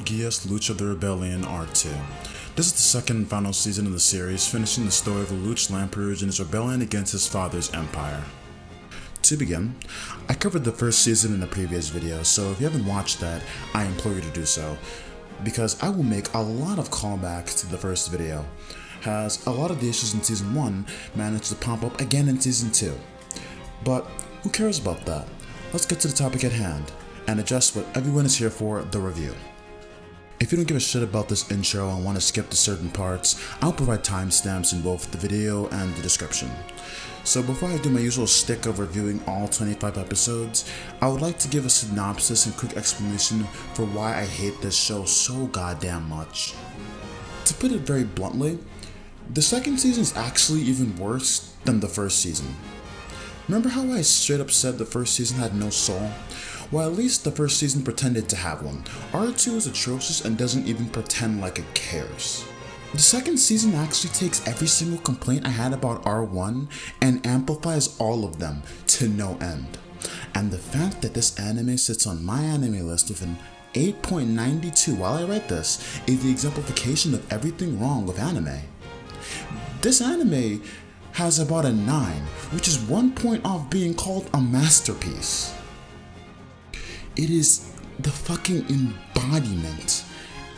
Geass Lelouch of the Rebellion R2. This is the second and final season of the series, finishing the story of Lelouch Lamperouge and his rebellion against his father's empire. To begin, I covered the first season in a previous video, so if you haven't watched that, I implore you to do so, because I will make a lot of callbacks to the first video, as a lot of the issues in Season 1 managed to pop up again in Season 2. But who cares about that? Let's get to the topic at hand, and address what everyone is here for, the review. If you don't give a shit about this intro and want to skip to certain parts, I'll provide timestamps in both the video and the description. So before I do my usual stick of reviewing all 25 episodes, I would like to give a synopsis and quick explanation for why I hate this show so goddamn much. To put it very bluntly, the second season is actually even worse than the first season. Remember how I straight up said the first season had no soul? Well, at least the first season pretended to have one. R2 is atrocious and doesn't even pretend like it cares. The second season actually takes every single complaint I had about R1 and amplifies all of them to no end. And the fact that this anime sits on my anime list with an 8.92 while I write this is the exemplification of everything wrong with anime. This anime has about a 9, which is 1 point off being called a masterpiece. It is the fucking embodiment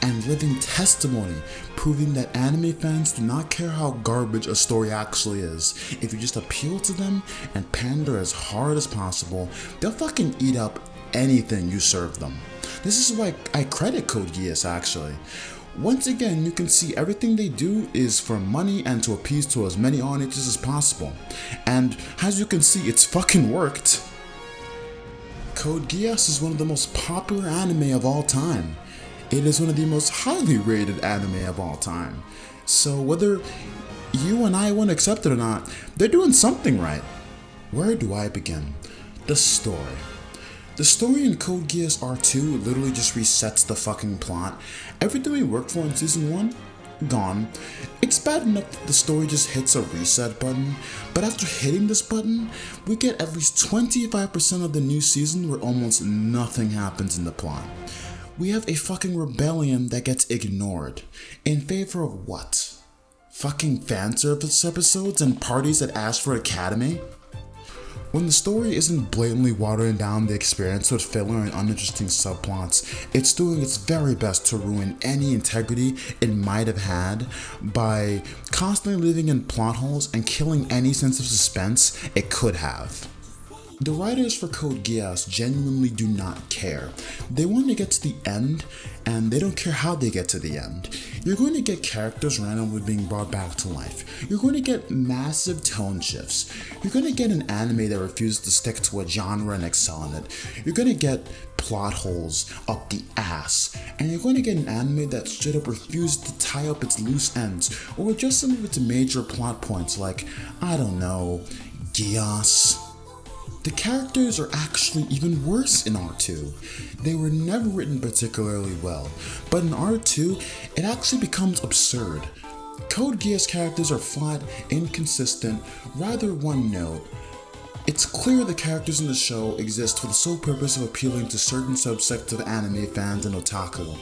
and living testimony proving that anime fans do not care how garbage a story actually is. If you just appeal to them and pander as hard as possible, they'll fucking eat up anything you serve them. This is why I credit Code Geass actually. Once again, you can see everything they do is for money and to appease to as many audiences as possible. And as you can see, it's fucking worked. Code Geass is one of the most popular anime of all time. It is one of the most highly rated anime of all time. So whether you and I want to accept it or not, they're doing something right. Where do I begin? The story. The story in Code Geass R2 literally just resets the fucking plot. Everything we worked for in Season 1, gone. It's bad enough that the story just hits a reset button, but after hitting this button, we get at least 25% of the new season where almost nothing happens in the plot. We have a fucking rebellion that gets ignored. In favor of what? Fucking fanservice episodes and parties that ask for Academy? When the story isn't blatantly watering down the experience with filler and uninteresting subplots, it's doing its very best to ruin any integrity it might have had by constantly living in plot holes and killing any sense of suspense it could have. The writers for Code Geass genuinely do not care. They want to get to the end, and they don't care how they get to the end. You're going to get characters randomly being brought back to life. You're going to get massive tone shifts. You're going to get an anime that refuses to stick to a genre and excel in it. You're going to get plot holes up the ass. And you're going to get an anime that straight up refuses to tie up its loose ends, or adjust some of its major plot points like, I don't know, Geass. The characters are actually even worse in R2. They were never written particularly well, but in R2, it actually becomes absurd. Code Geass characters are flat, inconsistent, rather one note. It's clear the characters in the show exist for the sole purpose of appealing to certain subsects of anime fans and otaku.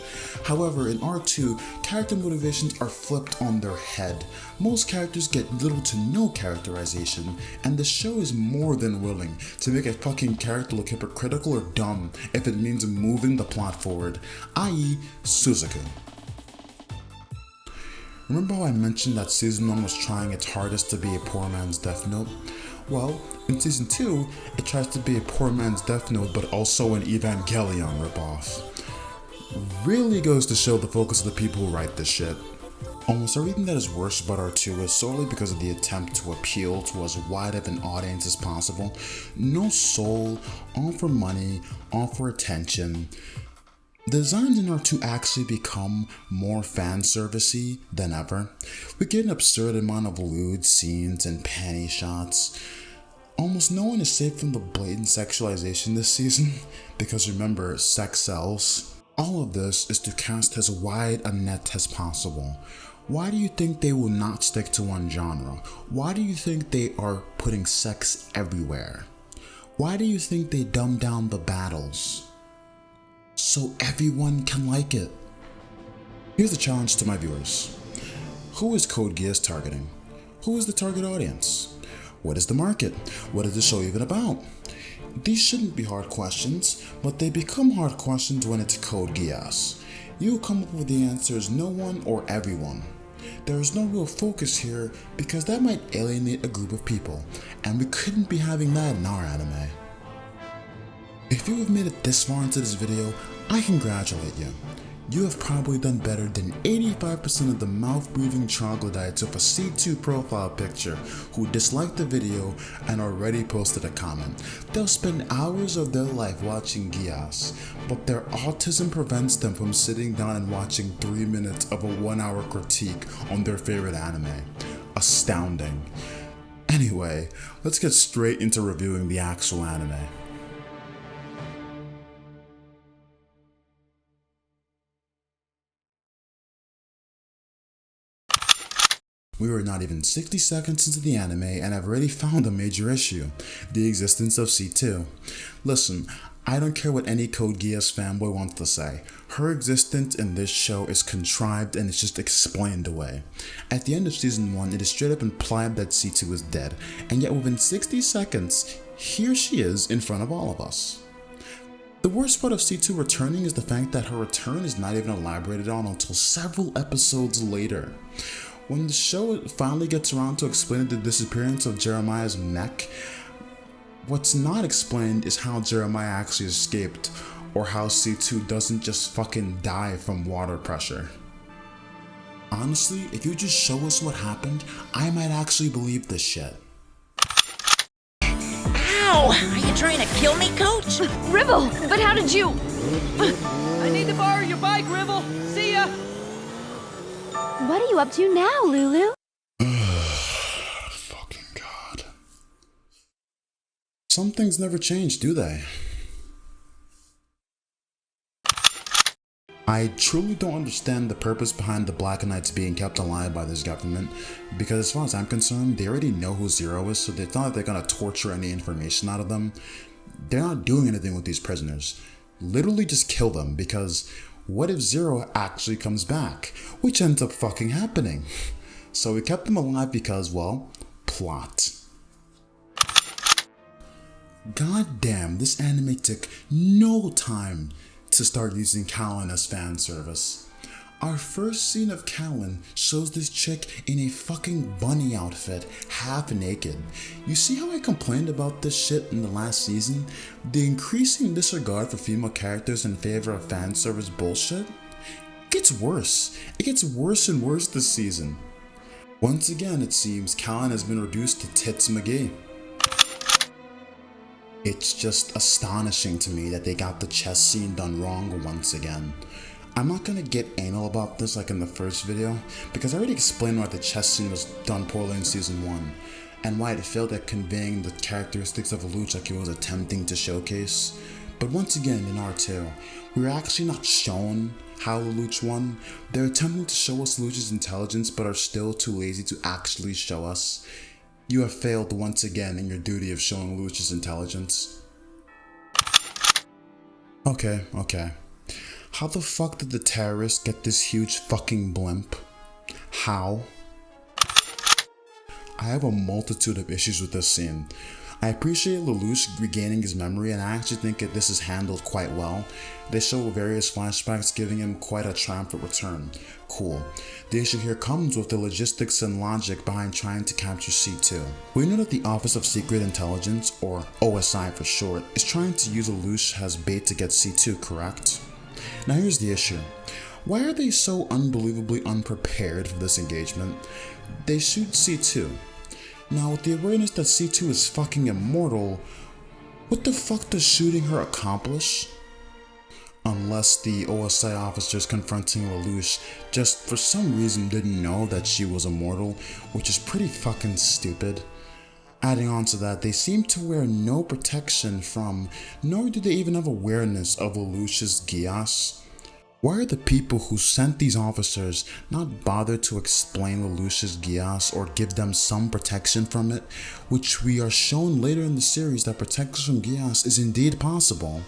However, in R2, character motivations are flipped on their head. Most characters get little to no characterization, and the show is more than willing to make a fucking character look hypocritical or dumb if it means moving the plot forward, i.e. Suzaku. Remember how I mentioned that Season 1 was trying its hardest to be a poor man's Death Note? Well, in Season 2, it tries to be a poor man's Death Note but also an Evangelion ripoff. Really goes to show the focus of the people who write this shit. Almost everything that is worse about R2 is solely because of the attempt to appeal to as wide of an audience as possible. No soul, all for money, all for attention. The designs in R2 actually become more fan-servicey than ever. We get an absurd amount of lewd scenes and panty shots. Almost no one is safe from the blatant sexualization this season, because remember, sex sells. All of this is to cast as wide a net as possible. Why do you think they will not stick to one genre? Why do you think they are putting sex everywhere? Why do you think they dumb down the battles? So everyone can like it. Here's a challenge to my viewers. Who is Code Geass targeting? Who is the target audience? What is the market? What is the show even about? These shouldn't be hard questions, but they become hard questions when it's Code Geass. You will come up with the answers no one or everyone. There is no real focus here because that might alienate a group of people, and we couldn't be having that in our anime. If you have made it this far into this video, I congratulate you. You have probably done better than 85% of the mouth-breathing troglodytes with a C2 profile picture who disliked the video and already posted a comment. They'll spend hours of their life watching Geass, but their autism prevents them from sitting down and watching 3 minutes of a 1-hour critique on their favorite anime. Astounding. Anyway, let's get straight into reviewing the actual anime. We were not even 60 seconds into the anime and I've already found a major issue, the existence of C2. Listen, I don't care what any Code Geass fanboy wants to say. Her existence in this show is contrived and it's just explained away. At the end of season 1, it is straight up implied that C2 is dead, and yet within 60 seconds, here she is in front of all of us. The worst part of C2 returning is the fact that her return is not even elaborated on until several episodes later. When the show finally gets around to explaining the disappearance of Jeremiah's mech, what's not explained is how Jeremiah actually escaped, or how C2 doesn't just fucking die from water pressure. Honestly, if you just show us what happened, I might actually believe this shit. Ow! Are you trying to kill me, Coach? Ribble, but how did you... I need to borrow your bike, Ribble. See ya! What are you up to now, Lulu? Fucking God. Some things never change, do they? I truly don't understand the purpose behind the Black Knights being kept alive by this government, because as far as I'm concerned, they already know who Zero is, so it's not like they're gonna torture any information out of them. They're not doing anything with these prisoners. Literally just kill them, because what if Zero actually comes back? Which ends up fucking happening. So we kept them alive because, well, plot. God damn, this anime took no time to start using Callan as fan service. Our first scene of Callan shows this chick in a fucking bunny outfit, half naked. You see how I complained about this shit in the last season? The increasing disregard for female characters in favor of fan service bullshit? It gets worse. It gets worse and worse this season. Once again, it seems Callan has been reduced to Tits McGee. It's just astonishing to me that they got the chess scene done wrong once again. I'm not gonna get anal about this like in the first video, because I already explained why the chess scene was done poorly in season 1, and why it failed at conveying the characteristics of Lelouch like it was attempting to showcase. But once again in R2, we were actually not shown how Lelouch won. They're attempting to show us Lelouch's intelligence but are still too lazy to actually show us. You have failed once again in your duty of showing Lelouch's intelligence. Okay. How the fuck did the terrorists get this huge fucking blimp? How? I have a multitude of issues with this scene. I appreciate Lelouch regaining his memory, and I actually think that this is handled quite well. They show various flashbacks giving him quite a triumphant return. Cool. The issue here comes with the logistics and logic behind trying to capture C2. We know that the Office of Secret Intelligence, or OSI for short, is trying to use Lelouch as bait to get C2, correct? Now here's the issue. Why are they so unbelievably unprepared for this engagement? They shoot C2. Now with the awareness that C2 is fucking immortal, what the fuck does shooting her accomplish? Unless the OSI officers confronting Lelouch just for some reason didn't know that she was immortal, which is pretty fucking stupid. Adding on to that, they seem to wear no protection from, nor do they even have awareness of Lelouch's Geass. Why are the people who sent these officers not bothered to explain Lelouch's Geass or give them some protection from it, which we are shown later in the series that protection from Geass is indeed possible?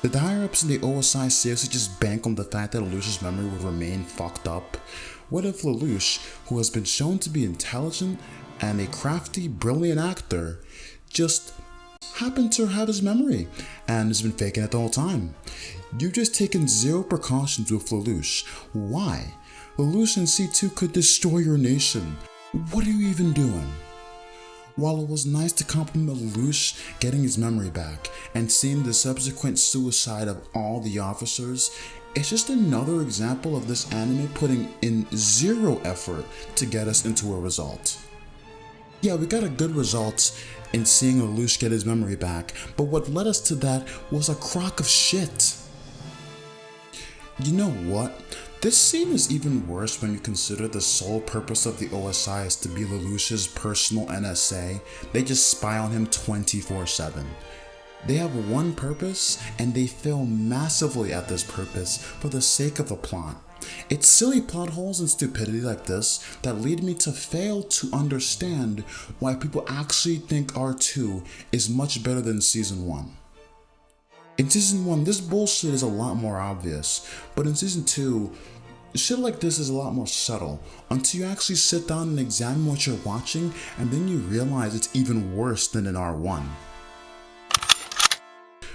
Did the higher-ups in the OSI seriously just bank on the fact that Lelouch's memory would remain fucked up? What if Lelouch, who has been shown to be intelligent and a crafty, brilliant actor, just happened to have his memory and has been faking it the whole time? You've just taken zero precautions with Lelouch. Why? Lelouch and C2 could destroy your nation. What are you even doing? While it was nice to compliment Lelouch getting his memory back and seeing the subsequent suicide of all the officers, it's just another example of this anime putting in zero effort to get us into a result. Yeah, we got a good result in seeing Lelouch get his memory back, but what led us to that was a crock of shit. You know what? This scene is even worse when you consider the sole purpose of the OSI is to be Lelouch's personal NSA. They just spy on him 24/7. They have one purpose and they fail massively at this purpose for the sake of the plot. It's silly plot holes and stupidity like this that lead me to fail to understand why people actually think R2 is much better than Season 1. In Season 1, this bullshit is a lot more obvious, but in Season 2, shit like this is a lot more subtle until you actually sit down and examine what you're watching, and then you realize it's even worse than in R1.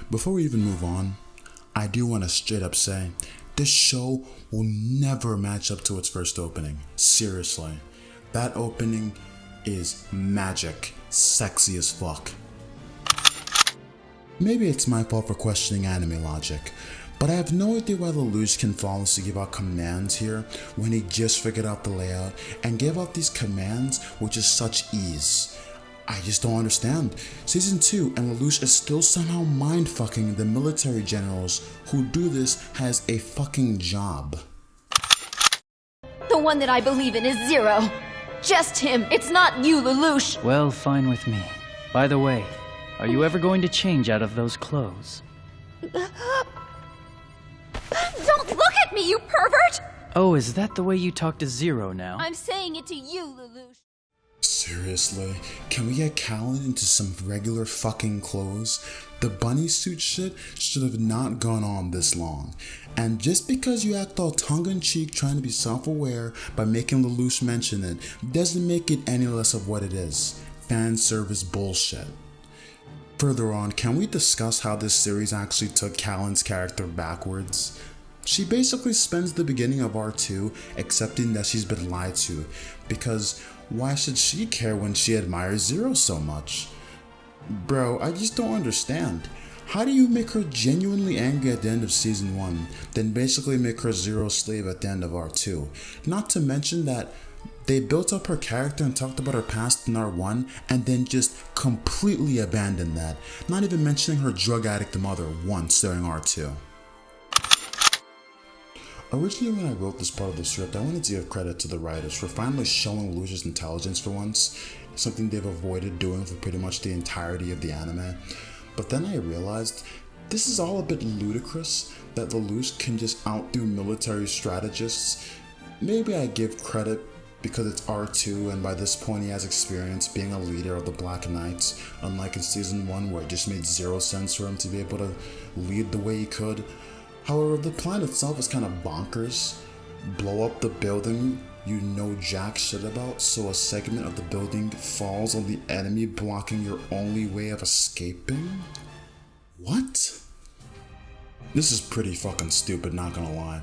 Before we even move on, I do want to straight up say, this show will never match up to its first opening. Seriously. That opening is magic, sexy as fuck. Maybe it's my fault for questioning anime logic, but I have no idea why Lelouch can follow to give out commands here when he just figured out the layout and gave out these commands with just such ease. I just don't understand. Season 2 and Lelouch is still somehow mind-fucking the military generals who do this as a fucking job. The one that I believe in is Zero. Just him. It's not you, Lelouch. Well, fine with me. By the way, are you ever going to change out of those clothes? Don't look at me, you pervert! Oh, is that the way you talk to Zero now? I'm saying it to you, Lelouch. Seriously, can we get Callan into some regular fucking clothes? The bunny suit shit should have not gone on this long. And just because you act all tongue-in-cheek trying to be self-aware by making Lelouch mention it, doesn't make it any less of what it is. Fan service bullshit. Further on, can we discuss how this series actually took Callan's character backwards? She basically spends the beginning of R2 accepting that she's been lied to, because why should she care when she admires Zero so much? Bro, I just don't understand. How do you make her genuinely angry at the end of Season 1, then basically make her Zero's slave at the end of R2? Not to mention that they built up her character and talked about her past in R1 and then just completely abandoned that, not even mentioning her drug addict mother once during R2. Originally when I wrote this part of the script, I wanted to give credit to the writers for finally showing Lelouch's intelligence for once, something they've avoided doing for pretty much the entirety of the anime. But then I realized this is all a bit ludicrous that Lelouch can just outdo military strategists. Maybe I give credit because it's R2 and by this point he has experience being a leader of the Black Knights, unlike in Season 1 where it just made zero sense for him to be able to lead the way he could. However, the plan itself is kind of bonkers. Blow up the building you know jack shit about so a segment of the building falls on the enemy, blocking your only way of escaping? What? This is pretty fucking stupid, not gonna lie.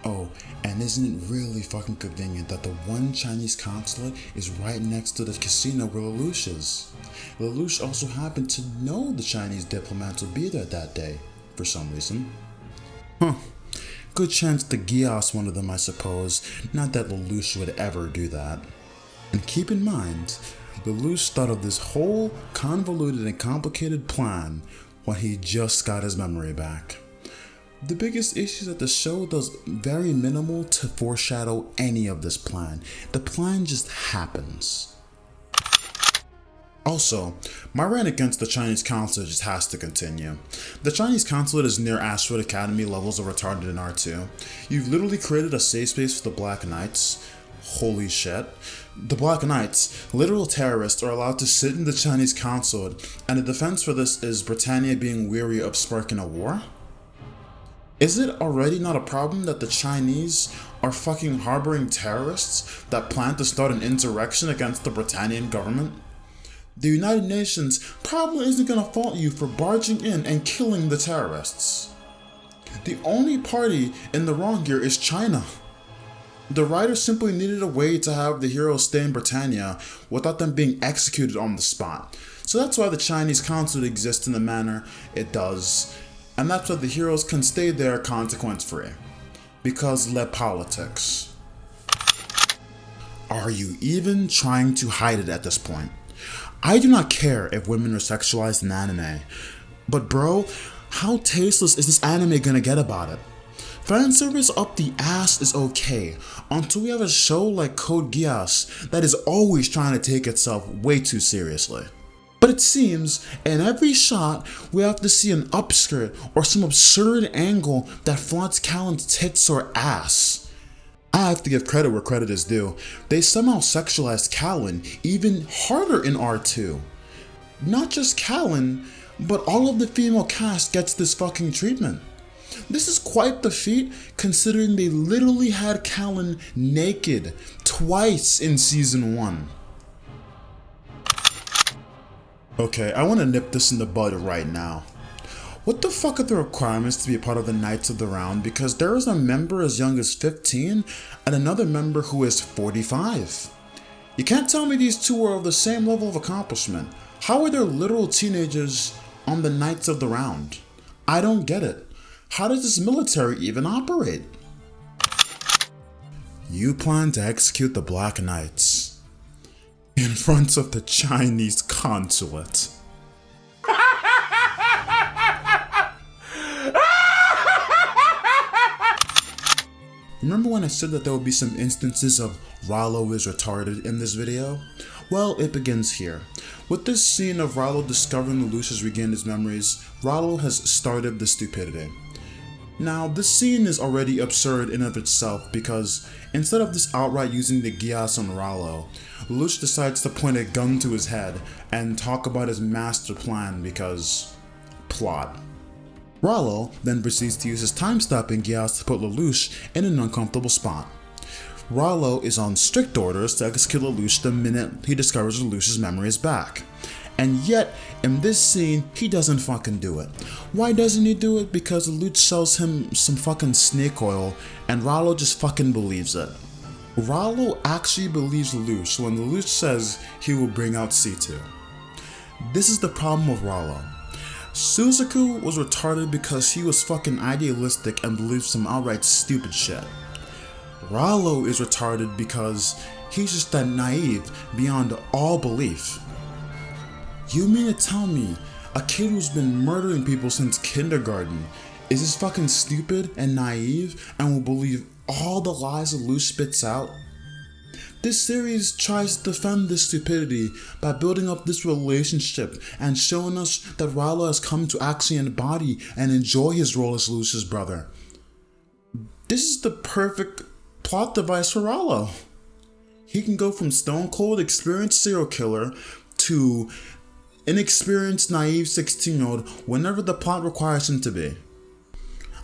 Oh, and isn't it really fucking convenient that the one Chinese consulate is right next to the casino where Lelouch is? Lelouch also happened to know the Chinese diplomats would be there that day, for some reason. Huh. Good chance to Geass one of them, I suppose. Not that Lelouch would ever do that. And keep in mind, Lelouch thought of this whole convoluted and complicated plan when he just got his memory back. The biggest issue is that the show does very minimal to foreshadow any of this plan. The plan just happens. Also, my rant against the Chinese consulate just has to continue. The Chinese consulate is near Asteroid Academy levels of retarded in R2. You've literally created a safe space for the Black Knights. Holy shit. The Black Knights, literal terrorists, are allowed to sit in the Chinese consulate, and the defense for this is Britannia being weary of sparking a war? Is it already not a problem that the Chinese are fucking harboring terrorists that plan to start an insurrection against the Britannian government? The United Nations probably isn't gonna fault you for barging in and killing the terrorists. The only party in the wrong here is China. The writers simply needed a way to have the heroes stay in Britannia without them being executed on the spot. So that's why the Chinese consulate exists in the manner it does, and that's why the heroes can stay there consequence-free. Because le politics. Are you even trying to hide it at this point? I do not care if women are sexualized in anime, but bro, how tasteless is this anime gonna get about it? Fanservice up the ass is okay, until we have a show like Code Geass that is always trying to take itself way too seriously. But it seems, in every shot, we have to see an upskirt or some absurd angle that flaunts Callan's tits or ass. I have to give credit where credit is due. They somehow sexualized Callan even harder in R2. Not just Callan, but all of the female cast gets this fucking treatment. This is quite the feat considering they literally had Callan naked twice in season 1. Okay, I want to nip this in the bud right now. What the fuck are the requirements to be a part of the Knights of the Round? Because there is a member as young as 15 and another member who is 45. You can't tell me these two are of the same level of accomplishment. How are there literal teenagers on the Knights of the Round? I don't get it. How does this military even operate? You plan to execute the Black Knights in front of the Chinese consulate. Remember when I said that there would be some instances of Rollo is retarded in this video? Well, it begins here. With this scene of Rollo discovering Lelouch has regained his memories, Rollo has started the stupidity. Now, this scene is already absurd in of itself because instead of just outright using the Geass on Rollo, Lelouch decides to point a gun to his head and talk about his master plan because plot. Rollo then proceeds to use his time-stopping Geass to put Lelouch in an uncomfortable spot. Rollo is on strict orders to execute Lelouch the minute he discovers Lelouch's memory is back. And yet, in this scene, he doesn't fucking do it. Why doesn't he do it? Because Lelouch sells him some fucking snake oil and Rollo just fucking believes it. Rollo actually believes Lelouch when Lelouch says he will bring out C2. This is the problem with Rollo. Suzaku was retarded because he was fucking idealistic and believed some outright stupid shit. Rollo is retarded because he's just that naive beyond all belief. You mean to tell me a kid who's been murdering people since kindergarten is just fucking stupid and naive and will believe all the lies Lelouch spits out? This series tries to defend this stupidity by building up this relationship and showing us that Rollo has come to actually embody and enjoy his role as Lelouch's brother. This is the perfect plot device for Rollo. He can go from stone cold experienced serial killer to inexperienced naive 16-year-old whenever the plot requires him to be.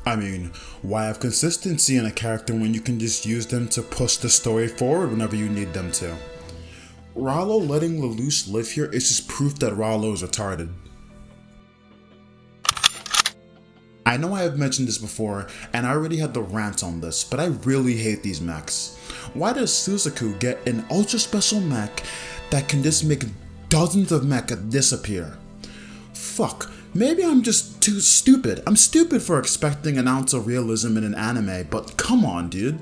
I mean, why have consistency in a character when you can just use them to push the story forward whenever you need them to? Rollo letting Lelouch live here is just proof that Rollo is retarded. I know I have mentioned this before, and I already had the rant on this, but I really hate these mechs. Why does Suzaku get an ultra special mech that can just make dozens of mecha disappear? Fuck. Maybe I'm just too stupid. I'm stupid for expecting an ounce of realism in an anime, but come on, dude.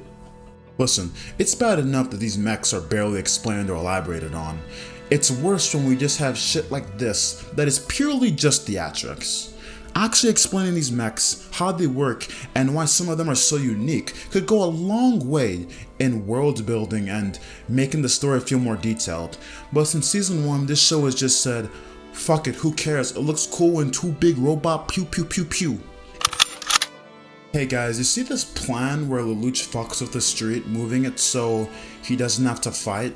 Listen, it's bad enough that these mechs are barely explained or elaborated on. It's worse when we just have shit like this that is purely just theatrics. Actually explaining these mechs, how they work, and why some of them are so unique could go a long way in world building and making the story feel more detailed. But since season 1, this show has just said, fuck it, who cares? It looks cool when two big robot pew pew pew pew. Hey guys, you see this plan where Lelouch fucks with the street, moving it so he doesn't have to fight?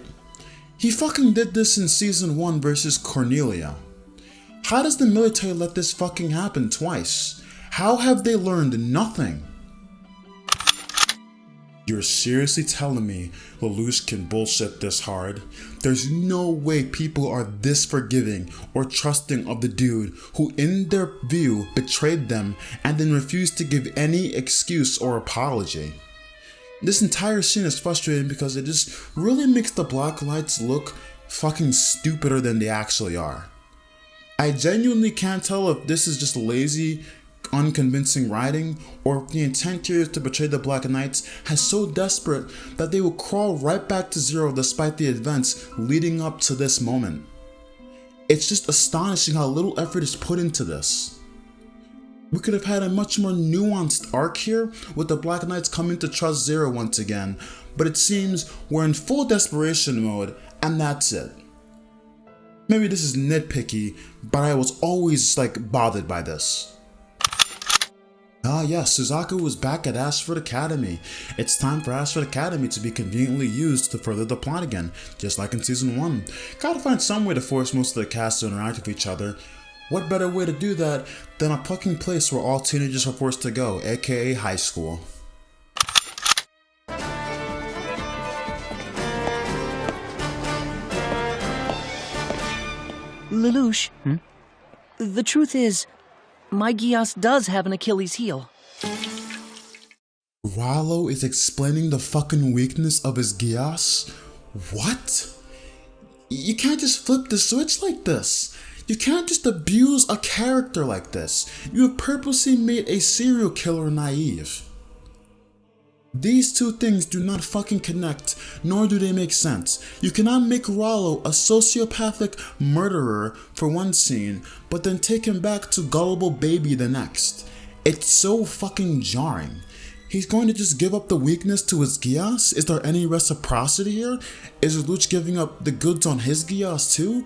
He fucking did this in season 1 versus Cornelia. How does the military let this fucking happen twice? How have they learned nothing? You're seriously telling me Lelouch can bullshit this hard? There's no way people are this forgiving or trusting of the dude who in their view betrayed them and then refused to give any excuse or apology. This entire scene is frustrating because it just really makes the Black Lights look fucking stupider than they actually are. I genuinely can't tell if this is just lazy, unconvincing writing, or if the intent here is to betray the Black Knights has so desperate that they will crawl right back to zero despite the events leading up to this moment. It's just astonishing how little effort is put into this. We could have had a much more nuanced arc here with the Black Knights coming to trust Zero once again, but it seems we're in full desperation mode and that's it. Maybe this is nitpicky, but I was always bothered by this. Ah yes, Suzaku is back at Ashford Academy. It's time for Ashford Academy to be conveniently used to further the plot again, just like in Season 1. Gotta find some way to force most of the cast to interact with each other. What better way to do that than a fucking place where all teenagers are forced to go, aka high school. Lelouch, the truth is, my Geass does have an Achilles heel. Rollo is explaining the fucking weakness of his Geass? What? You can't just flip the switch like this. You can't just abuse a character like this. You have purposely made a serial killer naive. These two things do not fucking connect, nor do they make sense. You cannot make Rollo a sociopathic murderer for one scene, but then take him back to gullible baby the next. It's so fucking jarring. He's going to just give up the weakness to his Geass? Is there any reciprocity here? Is Lelouch giving up the goods on his Geass too?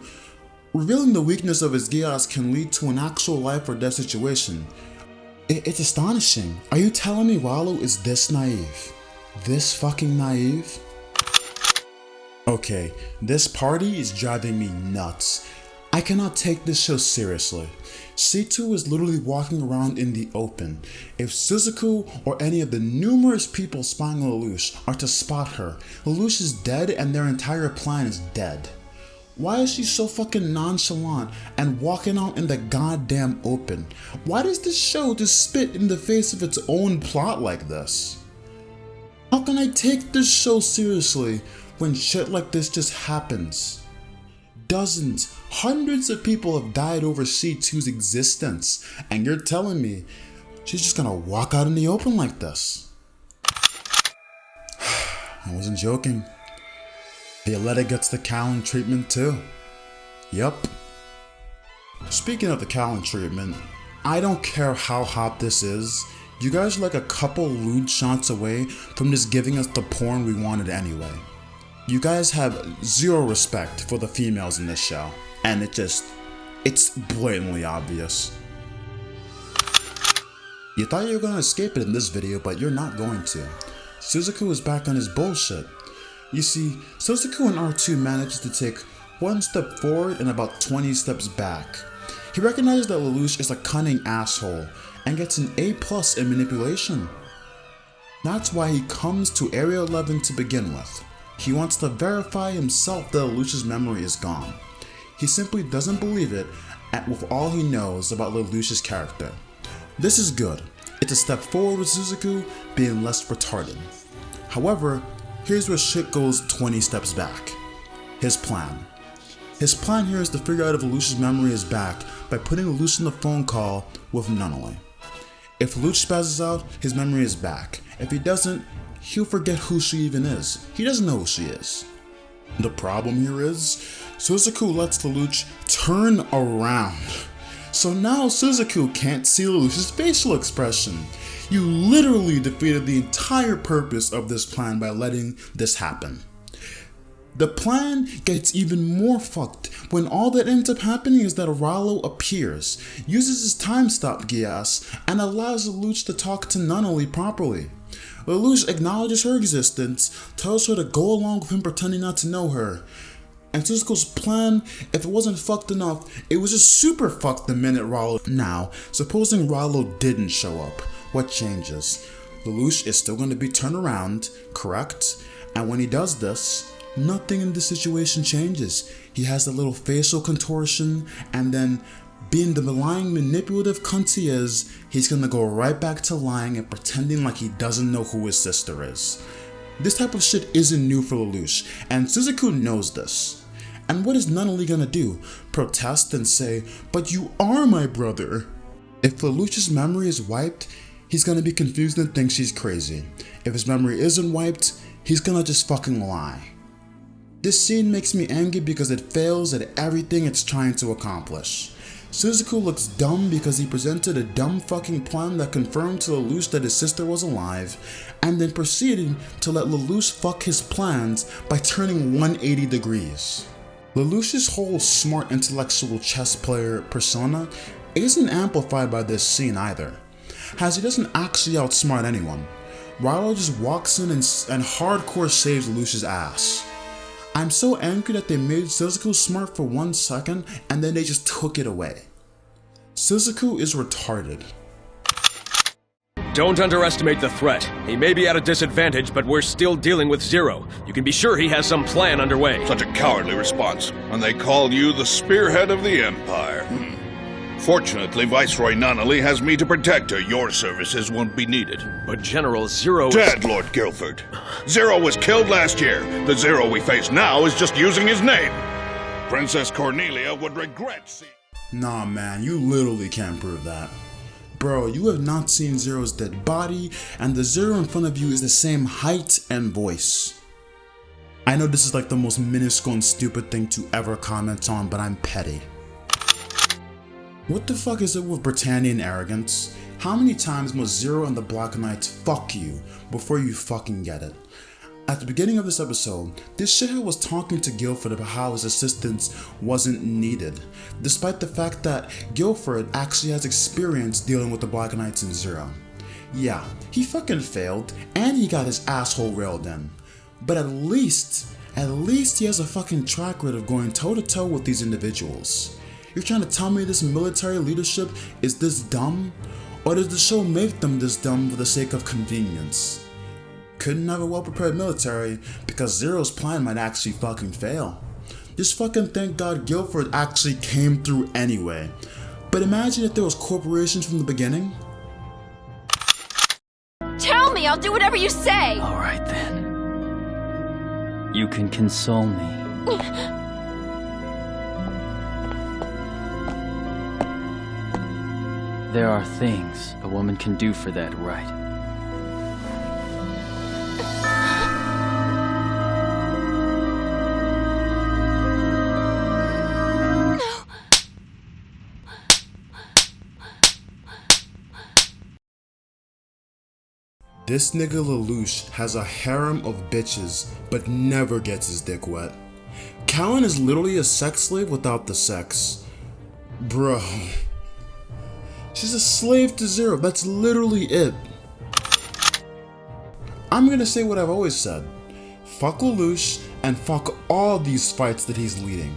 Revealing the weakness of his Geass can lead to an actual life or death situation. It's astonishing. Are you telling me Rollo is this naive? This fucking naive? Okay, this party is driving me nuts. I cannot take this show seriously. C2 is literally walking around in the open. If Suzaku or any of the numerous people spying on Lelouch are to spot her, Lelouch is dead and their entire plan is dead. Why is she so fucking nonchalant and walking out in the goddamn open? Why does this show just spit in the face of its own plot like this? How can I take this show seriously when shit like this just happens? Dozens, hundreds of people have died over C2's existence, and you're telling me she's just gonna walk out in the open like this? I wasn't joking. Violetta gets the Callan treatment too. Yup. Speaking of the Callan treatment, I don't care how hot this is, you guys are like a couple lewd shots away from just giving us the porn we wanted anyway. You guys have zero respect for the females in this show, and it's blatantly obvious. You thought you were gonna escape it in this video, but you're not going to. Suzaku is back on his bullshit. You see, Suzaku and R2 manages to take one step forward and about 20 steps back. He recognizes that Lelouch is a cunning asshole and gets an A+ in manipulation. That's why he comes to Area 11 to begin with. He wants to verify himself that Lelouch's memory is gone. He simply doesn't believe it with all he knows about Lelouch's character. This is good. It's a step forward with Suzaku being less retarded. However, here's where shit goes 20 steps back. His plan. His plan here is to figure out if Lelouch's memory is back by putting Lelouch in the phone call with Nunnally. If Lelouch spazzes out, his memory is back. If he doesn't, he'll forget who she even is. He doesn't know who she is. The problem here is, Suzaku lets Lelouch turn around. So now Suzaku can't see Lelouch's facial expression. You literally defeated the entire purpose of this plan by letting this happen. The plan gets even more fucked when all that ends up happening is that Rollo appears, uses his time stop Geass, and allows Lelouch to talk to Nunnally properly. Lelouch acknowledges her existence, tells her to go along with him pretending not to know her. And Suzaku's plan, if it wasn't fucked enough, it was just super fucked the minute Rollo. Now, supposing Rollo didn't show up, what changes? Lelouch is still going to be turned around, correct? And when he does this, nothing in the situation changes. He has a little facial contortion, and then being the lying, manipulative cunt he is, he's gonna go right back to lying and pretending like he doesn't know who his sister is. This type of shit isn't new for Lelouch, and Suzaku knows this. And what is Nunnally gonna do? Protest and say, "But you are my brother." If Lelouch's memory is wiped, he's gonna be confused and think she's crazy. If his memory isn't wiped, he's gonna just fucking lie. This scene makes me angry because it fails at everything it's trying to accomplish. Suzaku looks dumb because he presented a dumb fucking plan that confirmed to Lelouch that his sister was alive, and then proceeded to let Lelouch fuck his plans by turning 180 degrees. Lelouch's whole smart intellectual chess player persona isn't amplified by this scene either, as he doesn't actually outsmart anyone. Rilo just walks in and hardcore saves Lelouch's ass. I'm so angry that they made Suzaku smart for 1 second and then they just took it away. Suzaku is retarded. Don't underestimate the threat. He may be at a disadvantage, but we're still dealing with Zero. You can be sure he has some plan underway. Such a cowardly response, and they call you the spearhead of the Empire. Fortunately, Viceroy Nunnally has me to protect her. Your services won't be needed. But General Zero is... Dead, Lord Guilford. Zero was killed last year. The Zero we face now is just using his name. Princess Cornelia would regret seeing... Nah man, you literally can't prove that. Bro, you have not seen Zero's dead body, and the Zero in front of you is the same height and voice. I know this is like the most minuscule and stupid thing to ever comment on, but I'm petty. What the fuck is it with Britannian arrogance? How many times must Zero and the Black Knights fuck you before you fucking get it? At the beginning of this episode, this shithead was talking to Guilford about how his assistance wasn't needed, despite the fact that Guilford actually has experience dealing with the Black Knights and Zero. Yeah, he fucking failed, and he got his asshole railed in. But at least he has a fucking track record of going toe to toe with these individuals. You're trying to tell me this military leadership is this dumb? Or does the show make them this dumb for the sake of convenience? Couldn't have a well-prepared military because Zero's plan might actually fucking fail. Just fucking thank God Guilford actually came through anyway. But imagine if there was corporations from the beginning. Tell me, I'll do whatever you say! Alright then. You can console me. There are things a woman can do for that right. This nigga Lelouch has a harem of bitches, but never gets his dick wet. Callan is literally a sex slave without the sex. Bro. She's a slave to Zero, that's literally it. I'm gonna say what I've always said. Fuck Lelouch and fuck all these fights that he's leading.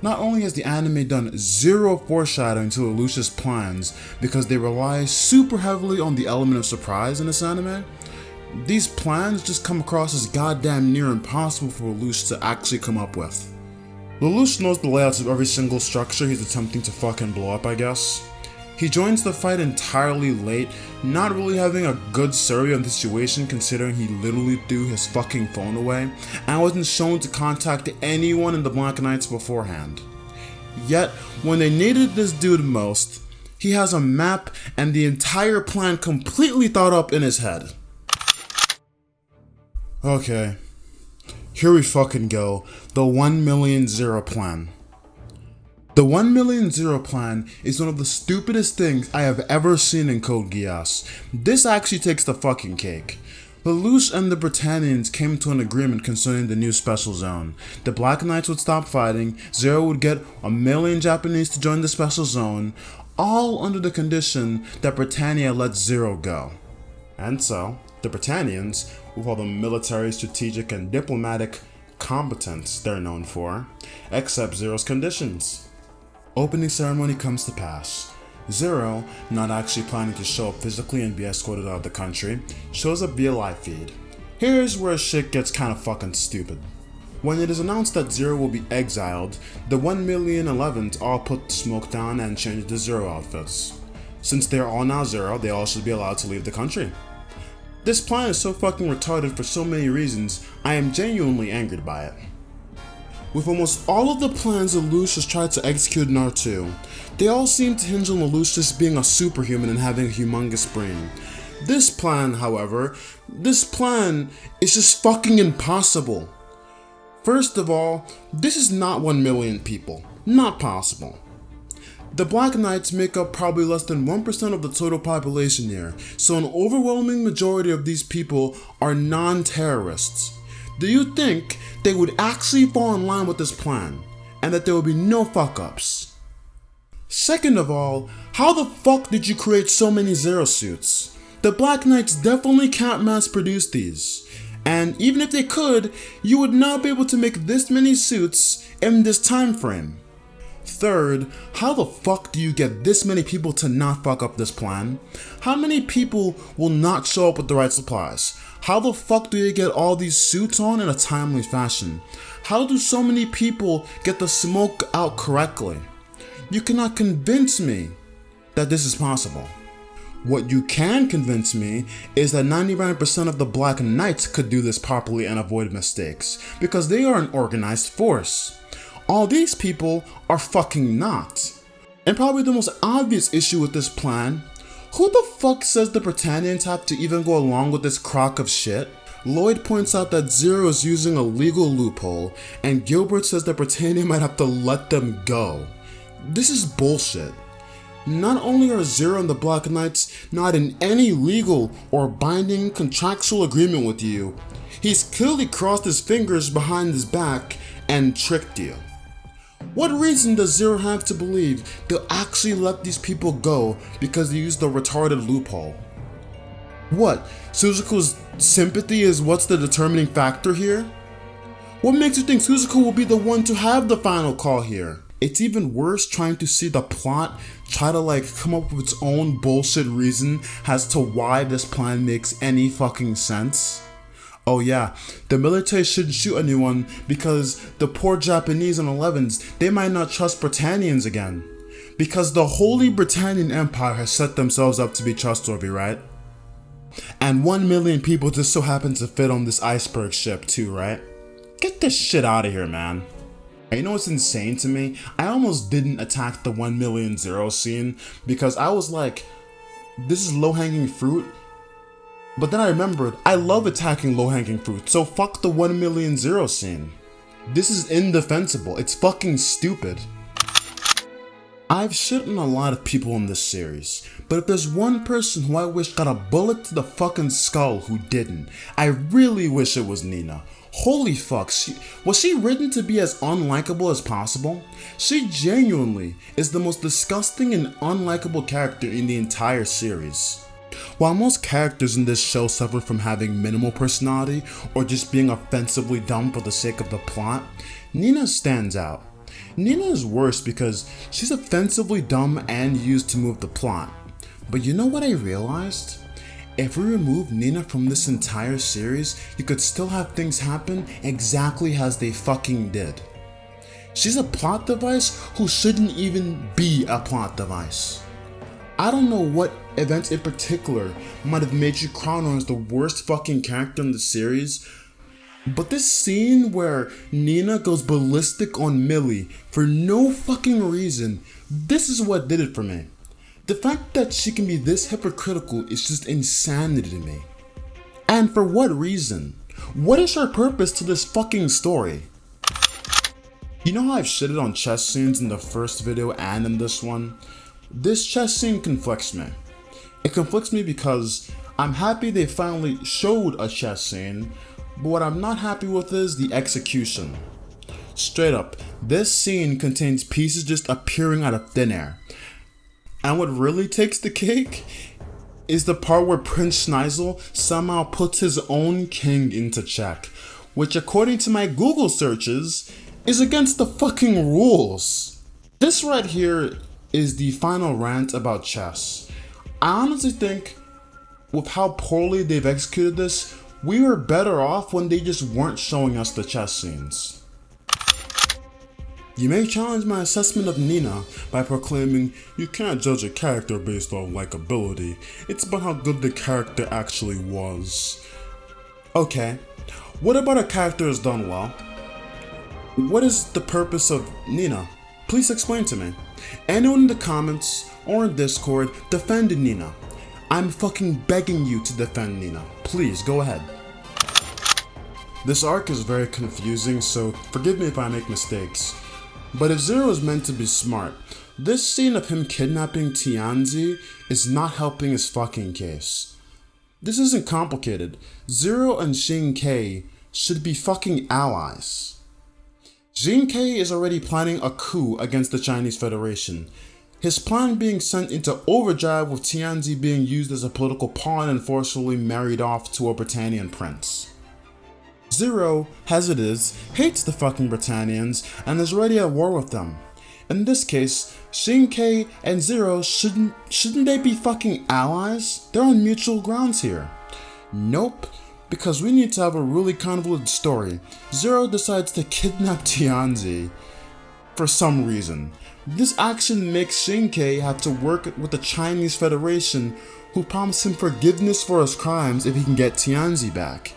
Not only has the anime done zero foreshadowing to Lelouch's plans because they rely super heavily on the element of surprise in this anime, these plans just come across as goddamn near impossible for Lelouch to actually come up with. Lelouch knows the layouts of every single structure he's attempting to fucking blow up, I guess. He joins the fight entirely late, not really having a good survey on the situation considering he literally threw his fucking phone away and wasn't shown to contact anyone in the Black Knights beforehand. Yet, when they needed this dude most, he has a map and the entire plan completely thought up in his head. Okay, here we fucking go, the 1 million Zero plan. The 1 million Zero plan is one of the stupidest things I have ever seen in Code Geass. This actually takes the fucking cake. Lelouch and the Britannians came to an agreement concerning the new special zone. The Black Knights would stop fighting, Zero would get 1 million Japanese to join the special zone, all under the condition that Britannia lets Zero go. And so, the Britannians, with all the military, strategic, and diplomatic competence they're known for, accept Zero's conditions. Opening ceremony comes to pass. Zero, not actually planning to show up physically and be escorted out of the country, shows up via live feed. Here's where shit gets kinda fucking stupid. When it is announced that Zero will be exiled, the 1,011th all put the smoke down and changed to Zero outfits. Since they are all now Zero, they all should be allowed to leave the country. This plan is so fucking retarded for so many reasons, I am genuinely angered by it. With almost all of the plans Lelouch has tried to execute in R2, they all seem to hinge on Lelouch just being a superhuman and having a humongous brain. This plan, however, is just fucking impossible. First of all, this is not 1 million people. Not possible. The Black Knights make up probably less than 1% of the total population here, so an overwhelming majority of these people are non-terrorists. Do you think they would actually fall in line with this plan, and that there will be no fuck-ups? Second of all, how the fuck did you create so many Zero suits? The Black Knights definitely can't mass produce these, and even if they could, you would not be able to make this many suits in this time frame. Third, how the fuck do you get this many people to not fuck up this plan? How many people will not show up with the right supplies? How the fuck do you get all these suits on in a timely fashion? How do so many people get the smoke out correctly? You cannot convince me that this is possible. What you can convince me is that 99% of the Black Knights could do this properly and avoid mistakes, because they are an organized force. All these people are fucking not. And probably the most obvious issue with this plan, who the fuck says the Britannians have to even go along with this crock of shit? Lloyd points out that Zero is using a legal loophole, and Gilbert says that Britannia might have to let them go. This is bullshit. Not only are Zero and the Black Knights not in any legal or binding contractual agreement with you, he's clearly crossed his fingers behind his back and tricked you. What reason does Zero have to believe they'll actually let these people go because they used the retarded loophole? What, Suzuko's sympathy is what's the determining factor here? What makes you think Suzuko will be the one to have the final call here? It's even worse trying to see the plot try to come up with its own bullshit reason as to why this plan makes any fucking sense. Oh yeah, the military shouldn't shoot anyone because the poor Japanese and 11s, they might not trust Britannians again. Because the Holy Britannian Empire has set themselves up to be trustworthy, right? And 1 million people just so happen to fit on this iceberg ship too, right? Get this shit out of here, man. You know what's insane to me? I almost didn't attack the 1 million Zero scene because I was like, this is low-hanging fruit. But then I remembered, I love attacking low-hanging fruit, so fuck the 1 million Zero scene. This is indefensible, it's fucking stupid. I've shit on a lot of people in this series, but if there's one person who I wish got a bullet to the fucking skull who didn't, I really wish it was Nina. Holy fuck, was she written to be as unlikable as possible? She genuinely is the most disgusting and unlikable character in the entire series. While most characters in this show suffer from having minimal personality or just being offensively dumb for the sake of the plot, Nina stands out. Nina is worse because she's offensively dumb and used to move the plot. But you know what I realized? If we remove Nina from this entire series, you could still have things happen exactly as they fucking did. She's a plot device who shouldn't even be a plot device. I don't know what events in particular might have made you crown her as the worst fucking character in the series, but this scene where Nina goes ballistic on Millie for no fucking reason, this is what did it for me. The fact that she can be this hypocritical is just insanity to me. And for what reason? What is her purpose to this fucking story? You know how I've shitted on chess scenes in the first video and in this one? This chess scene conflicts me. It conflicts me because I'm happy they finally showed a chess scene, but what I'm not happy with is the execution. Straight up, this scene contains pieces just appearing out of thin air. And what really takes the cake is the part where Prince Schneisel somehow puts his own king into check, which according to my Google searches, is against the fucking rules. This right here is the final rant about chess. I honestly think with how poorly they've executed this, we were better off when they just weren't showing us the chess scenes. You may challenge my assessment of Nina by proclaiming you can't judge a character based on likability. It's about how good the character actually was. Okay, what about a character is done well? What is the purpose of Nina? Please explain to me. Anyone in the comments or in Discord, defend Nina. I'm fucking begging you to defend Nina. Please, go ahead. This arc is very confusing, so forgive me if I make mistakes. But if Zero is meant to be smart, this scene of him kidnapping Tianzi is not helping his fucking case. This isn't complicated. Zero and Shin-Kei should be fucking allies. Shin-Kei is already planning a coup against the Chinese Federation. His plan being sent into overdrive with Tianzi being used as a political pawn and forcefully married off to a Britannian prince. Zero, as it is, hates the fucking Britannians and is already at war with them. In this case, Shin-Kei and Zero shouldn't they be fucking allies? They're on mutual grounds here. Nope, because we need to have a really convoluted story. Zero decides to kidnap Tianzi for some reason. This action makes Shin-Kei have to work with the Chinese Federation, who promise him forgiveness for his crimes if he can get Tianzi back.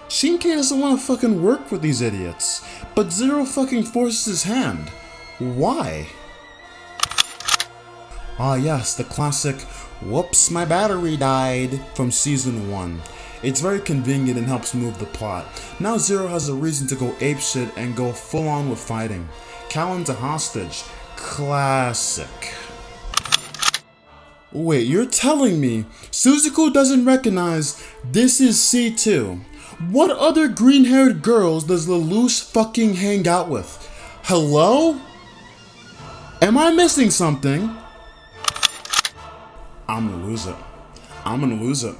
Shin-Kei doesn't want to fucking work with these idiots, but Zero fucking forces his hand. Why? Ah yes, the classic, whoops, my battery died from season 1. It's very convenient and helps move the plot. Now Zero has a reason to go apeshit and go full on with fighting. Callan's a hostage. Classic. Wait, you're telling me Suzuku doesn't recognize this is C2? What other green-haired girls does Lelouch fucking hang out with? Hello? Am I missing something? I'm gonna lose it.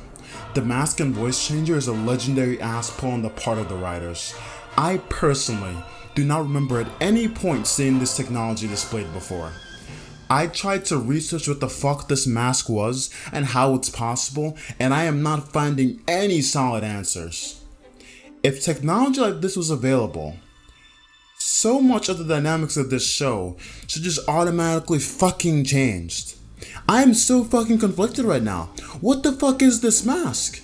The mask and voice changer is a legendary ass pull on the part of the writers. I personally do not remember at any point seeing this technology displayed before. I tried to research what the fuck this mask was and how it's possible, and I am not finding any solid answers. If technology like this was available, so much of the dynamics of this show should just automatically fucking changed. I am so fucking conflicted right now. What the fuck is this mask?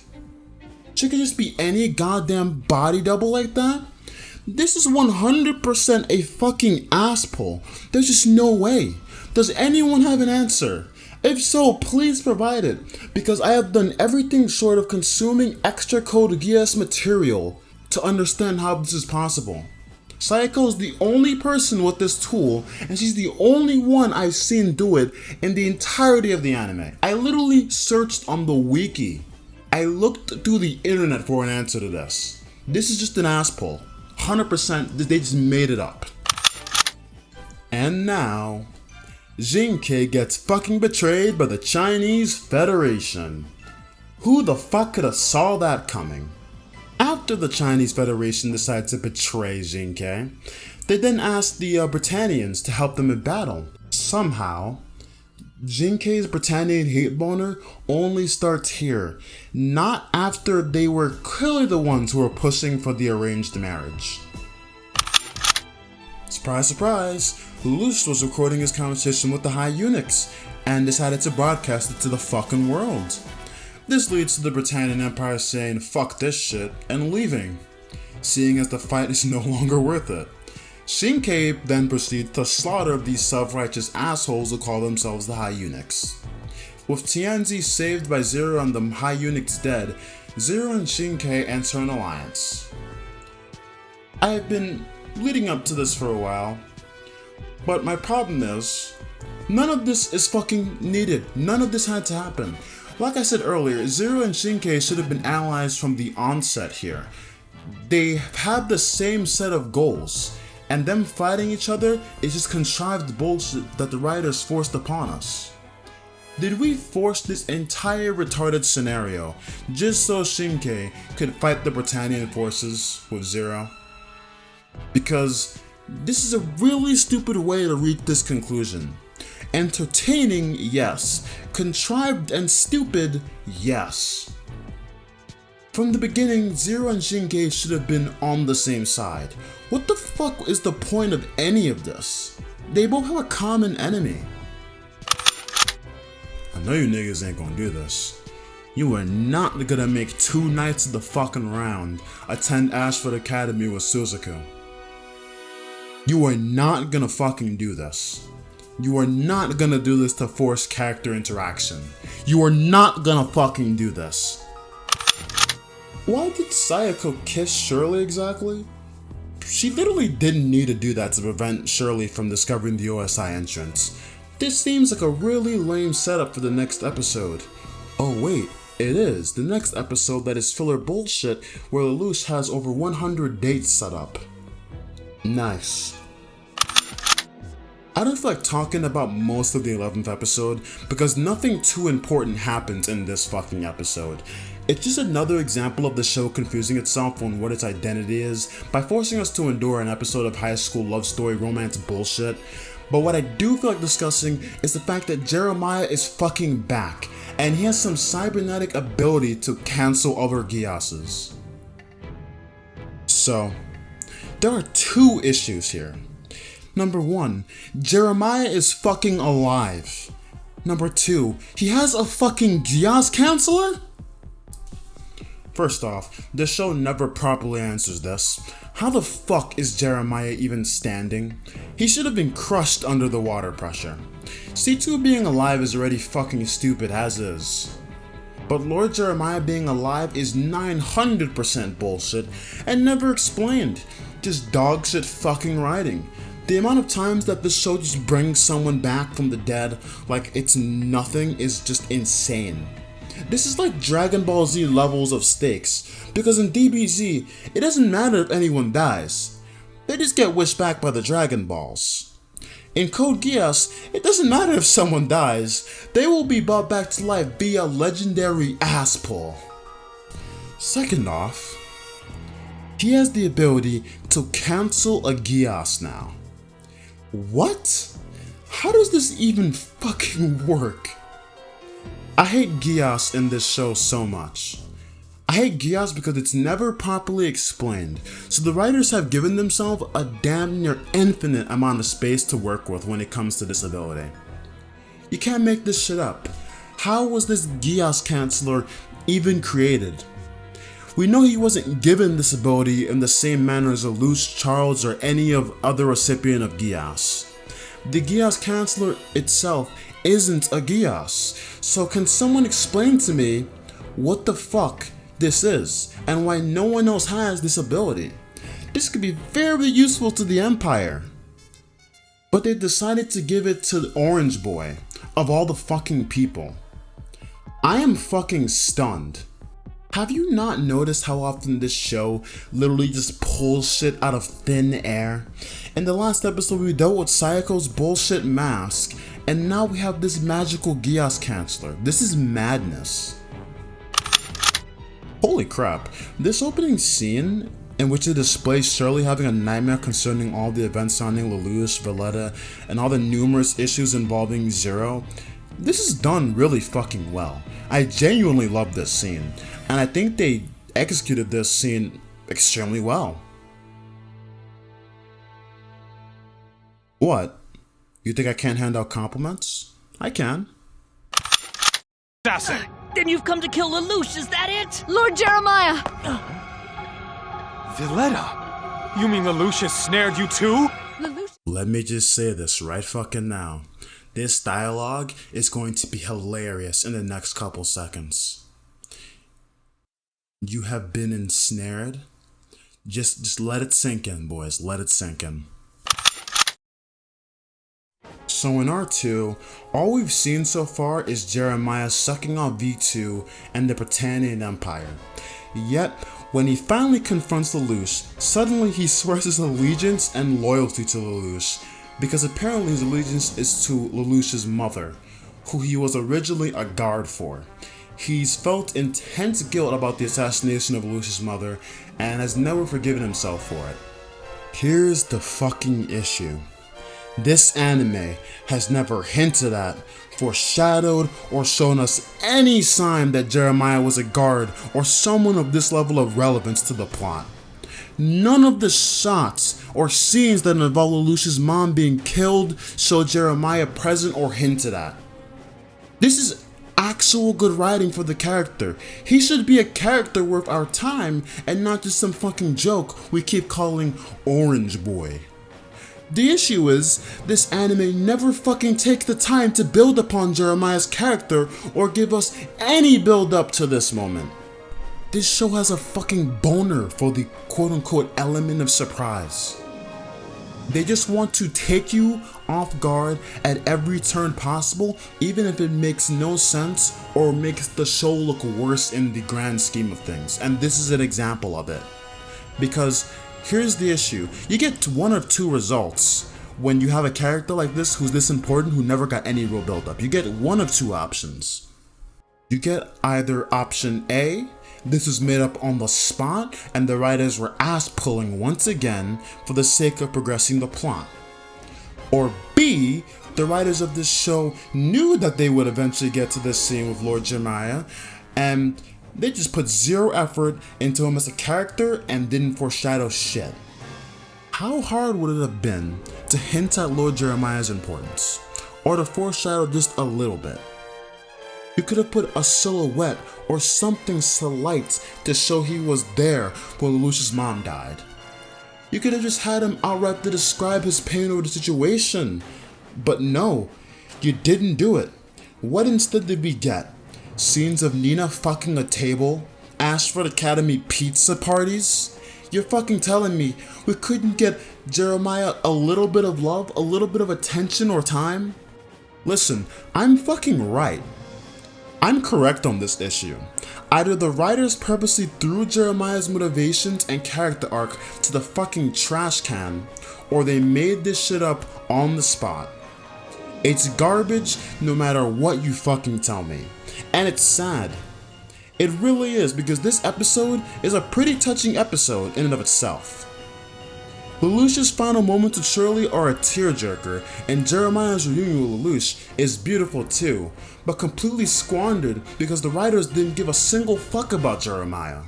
Should it just be any goddamn body double like that? This is 100% a fucking ass pull. There's just no way. Does anyone have an answer? If so, please provide it, because I have done everything short of consuming extra code Geass material to understand how this is possible. Saeko is the only person with this tool, and she's the only one I've seen do it in the entirety of the anime. I literally searched on the wiki. I looked through the internet for an answer to this. This is just an ass pull. 100% they just made it up. And now, Shin-Kei gets fucking betrayed by the Chinese Federation. Who the fuck could have saw that coming? After the Chinese Federation decides to betray Shin-Kei, they then ask the Britannians to help them in battle. Somehow, Shin-Kei's Britannian hate boner only starts here, not after they were clearly the ones who were pushing for the arranged marriage. Surprise, surprise, Lelouch was recording his conversation with the High Eunuchs and decided to broadcast it to the fucking world. This leads to the Britannian Empire saying fuck this shit and leaving, seeing as the fight is no longer worth it. Shin-Kei then proceeds to slaughter these self-righteous assholes who call themselves the High Eunuchs. With Tianzi saved by Zero and the High Eunuchs dead, Zero and Shin-Kei enter an alliance. I have been leading up to this for a while, but my problem is, none of this is fucking needed. None of this had to happen. Like I said earlier, Zero and Shin-Kei should have been allies from the onset here. They have the same set of goals, and them fighting each other is just contrived bullshit that the writers forced upon us. Did we force this entire retarded scenario just so Shin-Kei could fight the Britannian forces with Zero? Because this is a really stupid way to reach this conclusion. Entertaining, yes. Contrived and stupid, yes. From the beginning, Zero and Shinkai should have been on the same side. What the fuck is the point of any of this? They both have a common enemy. I know you niggas ain't gonna do this. You are not gonna make 2 nights of the fucking round attend Ashford Academy with Suzuku. You are not gonna fucking do this. You are not gonna do this to force character interaction. You are not gonna fucking do this. Why did Sayako kiss Shirley exactly? She literally didn't need to do that to prevent Shirley from discovering the OSI entrance. This seems like a really lame setup for the next episode. Oh wait, it is. The next episode that is filler bullshit where Lelouch has over 100 dates set up. Nice. I don't feel like talking about most of the 11th episode because nothing too important happens in this fucking episode. It's just another example of the show confusing itself on what its identity is by forcing us to endure an episode of high school love story romance bullshit. But what I do feel like discussing is the fact that Jeremiah is fucking back and he has some cybernetic ability to cancel other Geasses. So, there are 2 issues here. Number 1, Jeremiah is fucking alive. Number 2, he has a fucking Geass canceller? First off, the show never properly answers this. How the fuck is Jeremiah even standing? He should have been crushed under the water pressure. C2 being alive is already fucking stupid as is. But Lord Jeremiah being alive is 900% bullshit and never explained. Just dog shit fucking writing. The amount of times that this show just brings someone back from the dead like it's nothing is just insane. This is like Dragon Ball Z levels of stakes, because in DBZ, it doesn't matter if anyone dies. They just get wished back by the Dragon Balls. In Code Geass, it doesn't matter if someone dies, they will be brought back to life via legendary ass pull. Second off, he has the ability to cancel a Geass now. What? How does this even fucking work? I hate Geass in this show so much. I hate Geass because it's never properly explained, so the writers have given themselves a damn near infinite amount of space to work with when it comes to this ability. You can't make this shit up. How was this Geass canceller even created? We know he wasn't given this ability in the same manner as Lelouch, Charles, or any other recipient of Geass. The Geass canceller itself isn't a Geass, so can someone explain to me what the fuck this is and why no one else has this ability? This could be very useful to the Empire. But they decided to give it to the Orange Boy, of all the fucking people. I am fucking stunned. Have you not noticed how often this show literally just pulls shit out of thin air? In the last episode we dealt with Sayako's bullshit mask, and now we have this magical Geass canceller. This is madness. Holy crap, this opening scene in which it displays Shirley having a nightmare concerning all the events surrounding Lelouch, Valletta, and all the numerous issues involving Zero, this is done really fucking well. I genuinely love this scene, and I think they executed this scene extremely well. What? You think I can't hand out compliments? I can. Assassin! Then you've come to kill Lelouch, is that it? Lord Jeremiah! Valletta! You mean Lelouch has snared you too? Lelouch. Let me just say this right fucking now. This dialogue is going to be hilarious in the next couple seconds. You have been ensnared? Just let it sink in, boys. Let it sink in. So in R2, all we've seen so far is Jeremiah sucking on V2 and the Britannian Empire. Yet, when he finally confronts Lelouch, suddenly he swears his allegiance and loyalty to Lelouch, because apparently his allegiance is to Lelouch's mother, who he was originally a guard for. He's felt intense guilt about the assassination of Lelouch's mother and has never forgiven himself for it. Here's the fucking issue. This anime has never hinted at, foreshadowed, or shown us any sign that Jeremiah was a guard or someone of this level of relevance to the plot. None of the shots or scenes that involve Lelouch's mom being killed show Jeremiah present or hinted at. This is actual good writing for the character. He should be a character worth our time and not just some fucking joke we keep calling Orange Boy. The issue is, this anime never fucking takes the time to build upon Jeremiah's character or give us any build up to this moment. This show has a fucking boner for the quote-unquote element of surprise. They just want to take you off guard at every turn possible, even if it makes no sense or makes the show look worse in the grand scheme of things. And this is an example of it. Because here's the issue. You get one of two results when you have a character like this who's this important who never got any real build up. You get one of two options. You get either option A, this was made up on the spot and the writers were ass pulling once again for the sake of progressing the plot. Or B, the writers of this show knew that they would eventually get to this scene with Lord Jeremiah and they just put zero effort into him as a character and didn't foreshadow shit. How hard would it have been to hint at Lord Jeremiah's importance, or to foreshadow just a little bit? You could have put a silhouette or something slight to show he was there when Lelouch's mom died. You could have just had him outright to describe his pain over the situation. But no, you didn't do it. What instead did we get? Scenes of Nina fucking a table? Ashford Academy pizza parties? You're fucking telling me we couldn't get Jeremiah a little bit of love, a little bit of attention or time? Listen, I'm fucking right. I'm correct on this issue. Either the writers purposely threw Jeremiah's motivations and character arc to the fucking trash can, or they made this shit up on the spot. It's garbage no matter what you fucking tell me. And it's sad. It really is, because this episode is a pretty touching episode in and of itself. Lelouch's final moments with Shirley are a tearjerker, and Jeremiah's reunion with Lelouch is beautiful too, but completely squandered because the writers didn't give a single fuck about Jeremiah.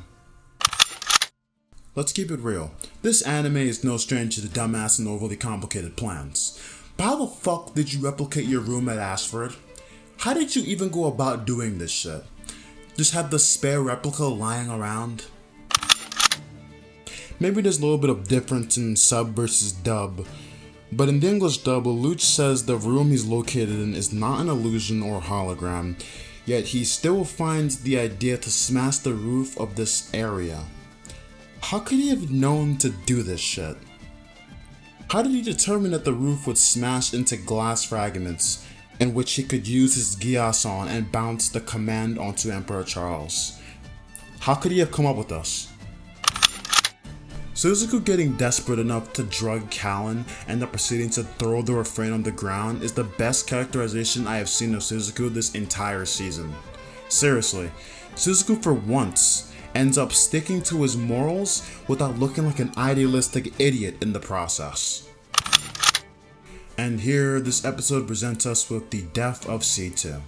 Let's keep it real. This anime is no stranger to dumbass and overly complicated plans. But how the fuck did you replicate your room at Ashford? How did you even go about doing this shit? Just have the spare replica lying around? Maybe there's a little bit of difference in sub versus dub, but in the English dub, Lelouch says the room he's located in is not an illusion or hologram, yet he still finds the idea to smash the roof of this area. How could he have known to do this shit? How did he determine that the roof would smash into glass fragments in which he could use his Geass on and bounce the command onto Emperor Charles? How could he have come up with this? Suzuku getting desperate enough to drug Callan and then proceeding to throw the refrain on the ground is the best characterization I have seen of Suzuku this entire season. Seriously, Suzuku for once ends up sticking to his morals without looking like an idealistic idiot in the process. And here, this episode presents us with the death of C2.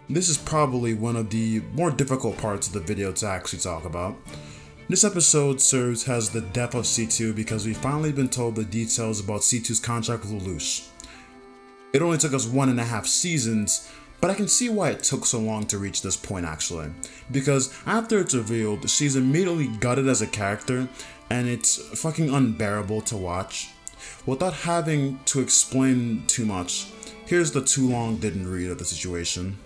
This is probably one of the more difficult parts of the video to actually talk about. This episode serves as the death of C2 because we've finally been told the details about C2's contract with Lelouch. It only took us 1.5 seasons, but I can see why it took so long to reach this point actually. Because after it's revealed, she's immediately gutted as a character, and it's fucking unbearable to watch. Without having to explain too much, here's the too long didn't read of the situation.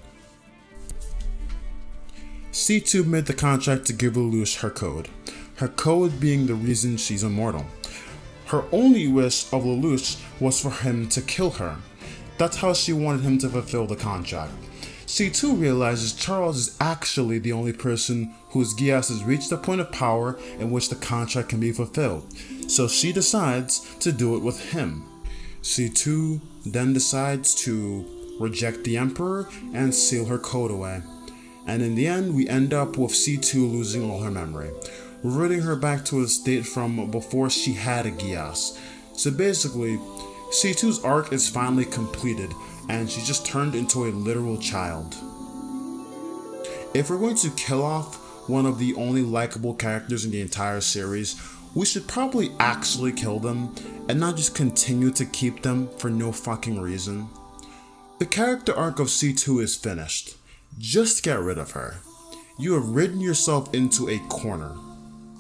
C2 made the contract to give Lelouch her code being the reason she's immortal. Her only wish of Lelouch was for him to kill her. That's how she wanted him to fulfill the contract. C2 realizes Charles is actually the only person whose Geass has reached a point of power in which the contract can be fulfilled, so she decides to do it with him. C2 then decides to reject the Emperor and seal her code away. And in the end, we end up with C2 losing all her memory, reverting her back to a state from before she had a Geass. So basically, C2's arc is finally completed, and she just turned into a literal child. If we're going to kill off one of the only likable characters in the entire series, we should probably actually kill them, and not just continue to keep them for no fucking reason. The character arc of C2 is finished. Just get rid of her. You have ridden yourself into a corner.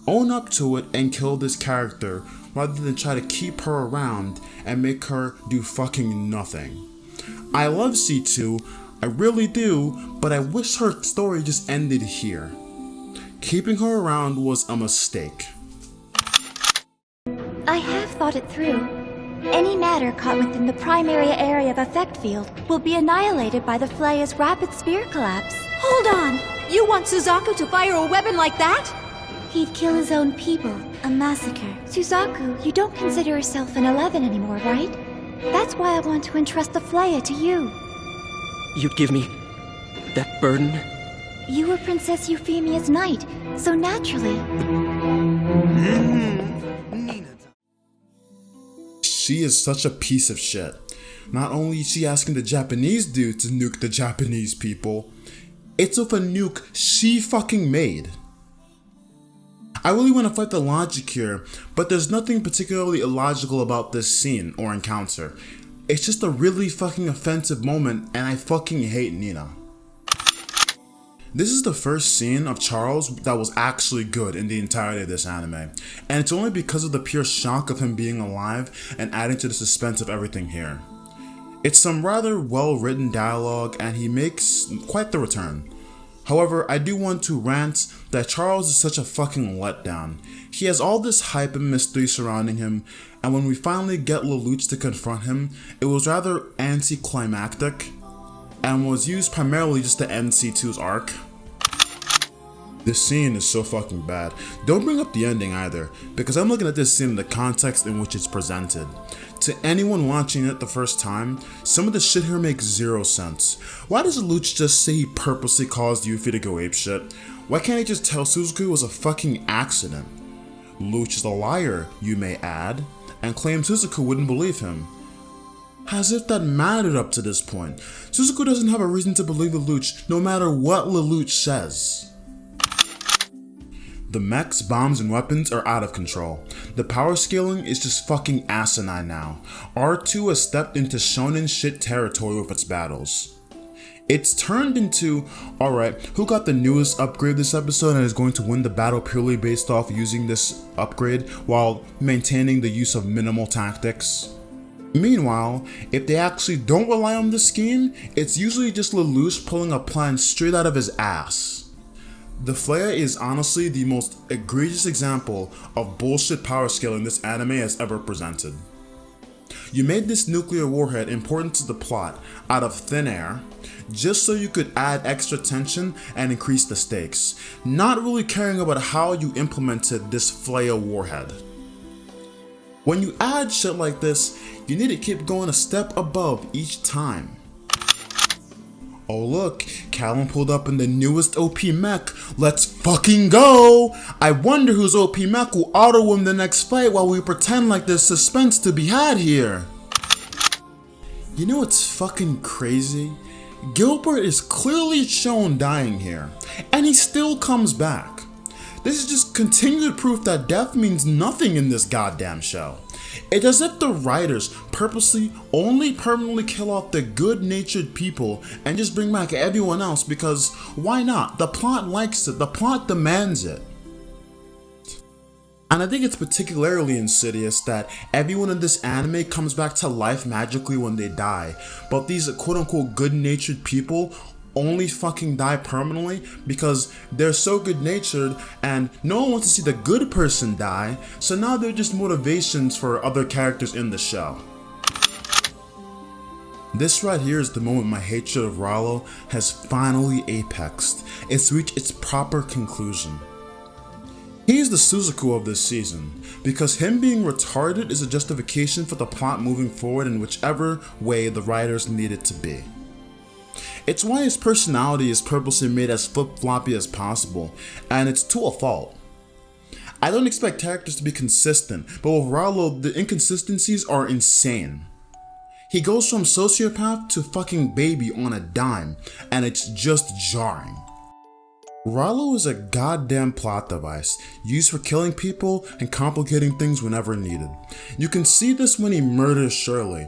Own up to it and kill this character rather than try to keep her around and make her do fucking nothing. I love C2, I really do, but I wish her story just ended here. Keeping her around was a mistake. I have thought it through. Any matter caught within the primary area of effect field will be annihilated by the Flaya's rapid spear collapse. Hold on! You want Suzaku to fire a weapon like that? He'd kill his own people, a massacre. Suzaku, you don't consider yourself an 11 anymore, right? That's why I want to entrust the Flaya to you. You'd give me that burden? You were Princess Euphemia's knight, so naturally. She is such a piece of shit. Not only is she asking the Japanese dude to nuke the Japanese people, it's with a nuke she fucking made. I really want to fight the logic here, but there's nothing particularly illogical about this scene or encounter. It's just a really fucking offensive moment, and I fucking hate Nina. This is the first scene of Charles that was actually good in the entirety of this anime, and it's only because of the pure shock of him being alive and adding to the suspense of everything here. It's some rather well written dialogue and he makes quite the return. However, I do want to rant that Charles is such a fucking letdown. He has all this hype and mystery surrounding him, and when we finally get Lelouch to confront him, it was rather anticlimactic and was used primarily just to end C2's arc. This scene is so fucking bad. Don't bring up the ending either, because I'm looking at this scene in the context in which it's presented. To anyone watching it the first time, some of the shit here makes zero sense. Why does Lelouch just say he purposely caused Yuffie to go apeshit? Why can't he just tell Suzaku it was a fucking accident? Lelouch is a liar, you may add, and claims Suzaku wouldn't believe him. As if that mattered up to this point. Suzaku doesn't have a reason to believe Lelouch no matter what Lelouch says. The mechs, bombs, and weapons are out of control. The power scaling is just fucking asinine now. R2 has stepped into shonen shit territory with its battles. It's turned into, alright, who got the newest upgrade this episode and is going to win the battle purely based off using this upgrade while maintaining the use of minimal tactics? Meanwhile, if they actually don't rely on this scheme, it's usually just Lelouch pulling a plan straight out of his ass. The Flaya is honestly the most egregious example of bullshit power scaling this anime has ever presented. You made this nuclear warhead important to the plot out of thin air, just so you could add extra tension and increase the stakes, not really caring about how you implemented this Flaya warhead. When you add shit like this, you need to keep going a step above each time. Oh look, Callum pulled up in the newest OP mech, let's fucking go! I wonder whose OP mech will auto-win the next fight while we pretend like there's suspense to be had here. You know what's fucking crazy? Gilbert is clearly shown dying here, and he still comes back. This is just continued proof that death means nothing in this goddamn show. It's as if the writers purposely only permanently kill off the good-natured people and just bring back everyone else because why not? The plot likes it, the plot demands it. And I think it's particularly insidious that everyone in this anime comes back to life magically when they die, but these quote-unquote good-natured people only fucking die permanently because they're so good-natured and no one wants to see the good person die, so now they're just motivations for other characters in the show. This right here is the moment my hatred of Rallo has finally apexed. It's reached its proper conclusion. He's the Suzaku of this season, because him being retarded is a justification for the plot moving forward in whichever way the writers need it to be. It's why his personality is purposely made as flip-floppy as possible, and it's to a fault. I don't expect characters to be consistent, but with Rallo, the inconsistencies are insane. He goes from sociopath to fucking baby on a dime, and it's just jarring. Rallo is a goddamn plot device, used for killing people and complicating things whenever needed. You can see this when he murders Shirley.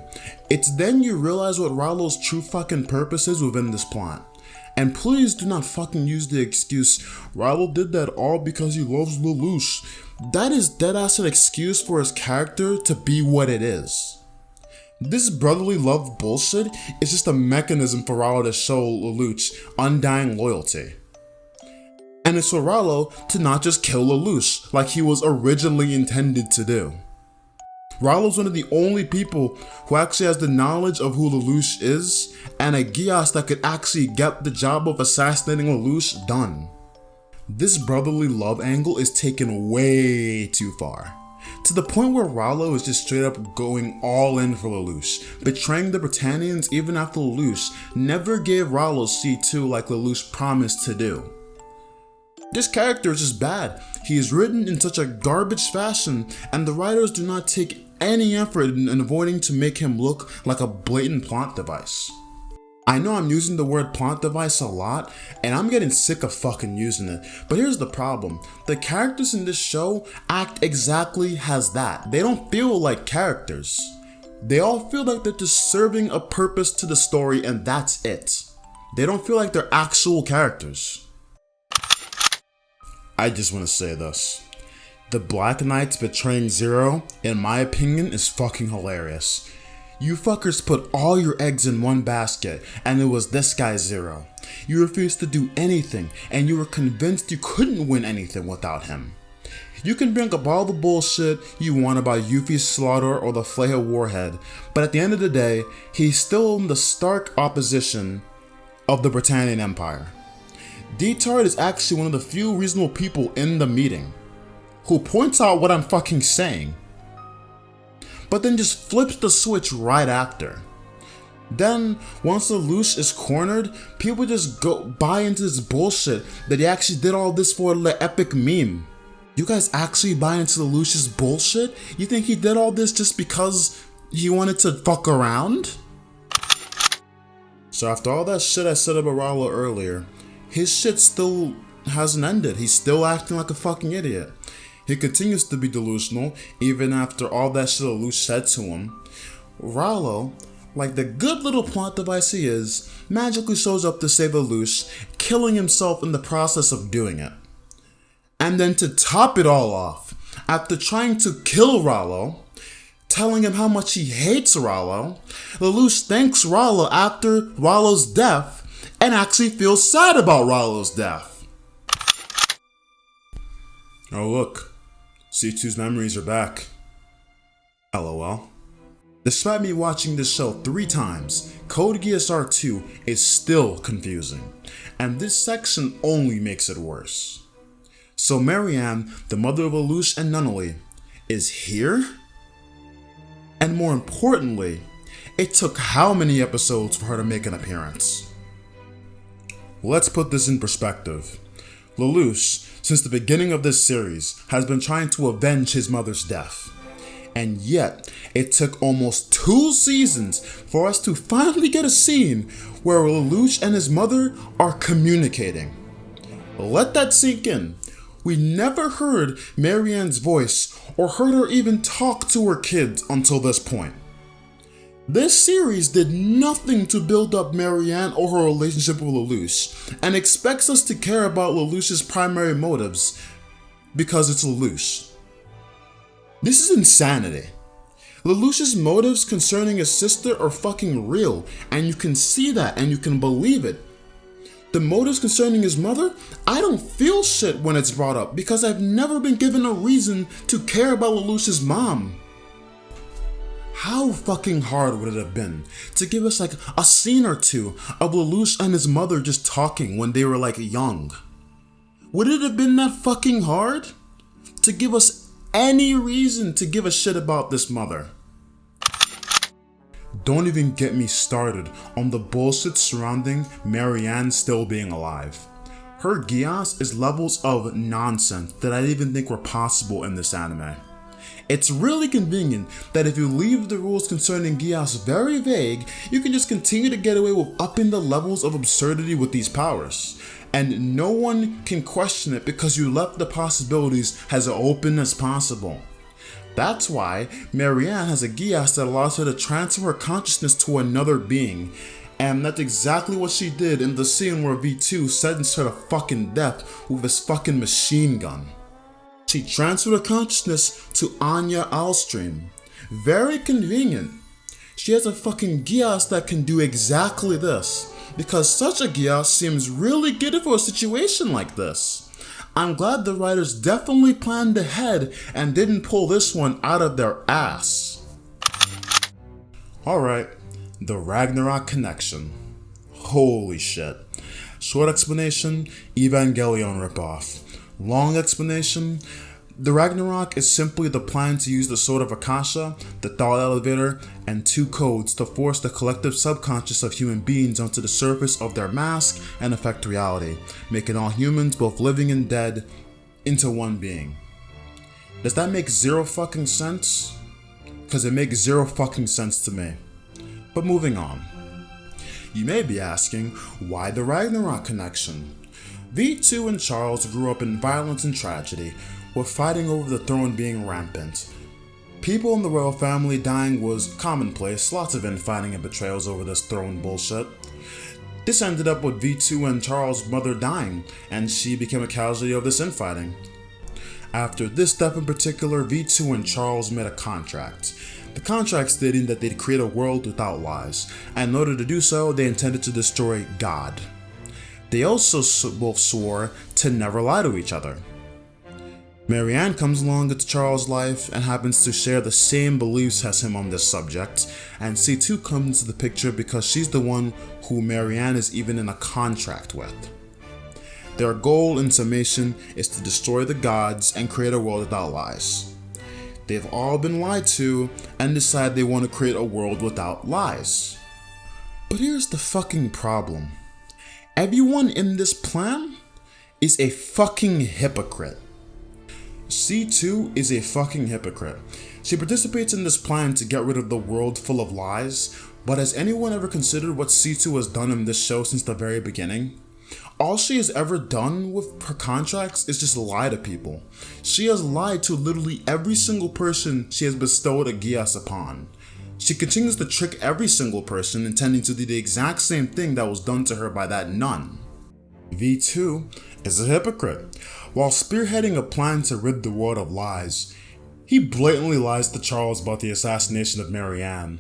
It's then you realize what Rallo's true fucking purpose is within this plot. And please do not fucking use the excuse, Rallo did that all because he loves Lelouch. That is deadass an excuse for his character to be what it is. This brotherly love bullshit is just a mechanism for Rallo to show Lelouch undying loyalty. And it's for Rallo to not just kill Lelouch like he was originally intended to do. Rallo's one of the only people who actually has the knowledge of who Lelouch is, and a Geass that could actually get the job of assassinating Lelouch done. This brotherly love angle is taken way too far, to the point where Rallo is just straight up going all in for Lelouch, betraying the Britannians even after Lelouch never gave Rallo C2 like Lelouch promised to do. This character is just bad. He is written in such a garbage fashion, and the writers do not take any effort in avoiding to make him look like a blatant plot device. I know I'm using the word plot device a lot, and I'm getting sick of fucking using it, but here's the problem. The characters in this show act exactly as that. They don't feel like characters. They all feel like they're just serving a purpose to the story, and that's it. They don't feel like they're actual characters. I just want to say this. The Black Knights betraying Zero, in my opinion, is fucking hilarious. You fuckers put all your eggs in one basket, and it was this guy Zero. You refused to do anything, and you were convinced you couldn't win anything without him. You can bring up all the bullshit you want about Yuffie's slaughter or the Fleha warhead, but at the end of the day, he's still in the stark opposition of the Britannian Empire. D-Tard is actually one of the few reasonable people in the meeting who points out what I'm fucking saying, but then just flips the switch right after. Then, once Lelouch is cornered, people just go buy into this bullshit that he actually did all this for the epic meme. You guys actually buy into Lelouch's bullshit? You think he did all this just because he wanted to fuck around? So after all that shit I said about Rallo earlier, his shit still hasn't ended. He's still acting like a fucking idiot. He continues to be delusional even after all that shit Lelouch said to him. Rallo, like the good little plot device he is, magically shows up to save Lelouch, killing himself in the process of doing it. And then to top it all off, after trying to kill Rallo, telling him how much he hates Rallo, Lelouch thanks Rallo after Rallo's death and actually feels sad about Rallo's death. Oh look, C2's memories are back. LOL. Despite me watching this show 3 times, Code Geass R2 is still confusing, and this section only makes it worse. So Marianne, the mother of Lelouch and Nunnally, is here? And more importantly, it took how many episodes for her to make an appearance? Let's put this in perspective. Lelouch, since the beginning of this series, has been trying to avenge his mother's death. And yet, it took almost 2 seasons for us to finally get a scene where Lelouch and his mother are communicating. Let that sink in. We never heard Marianne's voice or heard her even talk to her kids until this point. This series did nothing to build up Marianne or her relationship with Lelouch, and expects us to care about Lelouch's primary motives because it's Lelouch. This is insanity. Lelouch's motives concerning his sister are fucking real, and you can see that and you can believe it. The motives concerning his mother, I don't feel shit when it's brought up because I've never been given a reason to care about Lelouch's mom. How fucking hard would it have been to give us like a scene or 2 of Lelouch and his mother just talking when they were like young? Would it have been that fucking hard to give us any reason to give a shit about this mother? Don't even get me started on the bullshit surrounding Marianne still being alive. Her Geass is levels of nonsense that I didn't even think were possible in this anime. It's really convenient that if you leave the rules concerning Geass very vague, you can just continue to get away with upping the levels of absurdity with these powers. And no one can question it because you left the possibilities as open as possible. That's why Marianne has a Geass that allows her to transfer her consciousness to another being. And that's exactly what she did in the scene where V2 sentenced her to fucking death with his fucking machine gun. She transferred her consciousness to Anya Alstream. Very convenient. She has a fucking Geass that can do exactly this, because such a Geass seems really good for a situation like this. I'm glad the writers definitely planned ahead and didn't pull this one out of their ass. Alright, the Ragnarok connection. Holy shit. Short explanation, Evangelion ripoff. Long explanation, the Ragnarok is simply the plan to use the Sword of Akasha, the Thought Elevator, and 2 codes to force the collective subconscious of human beings onto the surface of their mask and affect reality, making all humans, both living and dead, into one being. Does that make zero fucking sense? Because it makes zero fucking sense to me. But moving on. You may be asking, why the Ragnarok connection? V2 and Charles grew up in violence and tragedy, with fighting over the throne being rampant. People in the royal family dying was commonplace, lots of infighting and betrayals over this throne bullshit. This ended up with V2 and Charles' mother dying, and she became a casualty of this infighting. After this death in particular, V2 and Charles made a contract. The contract stating that they'd create a world without lies, and in order to do so, they intended to destroy God. They also both swore to never lie to each other. Marianne comes along into Charles' life and happens to share the same beliefs as him on this subject, and C2 comes into the picture because she's the one who Marianne is even in a contract with. Their goal in summation is to destroy the gods and create a world without lies. They've all been lied to and decide they want to create a world without lies. But here's the fucking problem. Everyone in this plan is a fucking hypocrite. C2 is a fucking hypocrite. She participates in this plan to get rid of the world full of lies, but has anyone ever considered what C2 has done in this show since the very beginning? All she has ever done with her contracts is just lie to people. She has lied to literally every single person she has bestowed a Geass upon. She continues to trick every single person, intending to do the exact same thing that was done to her by that nun. V2 is a hypocrite. While spearheading a plan to rid the world of lies, he blatantly lies to Charles about the assassination of Marianne.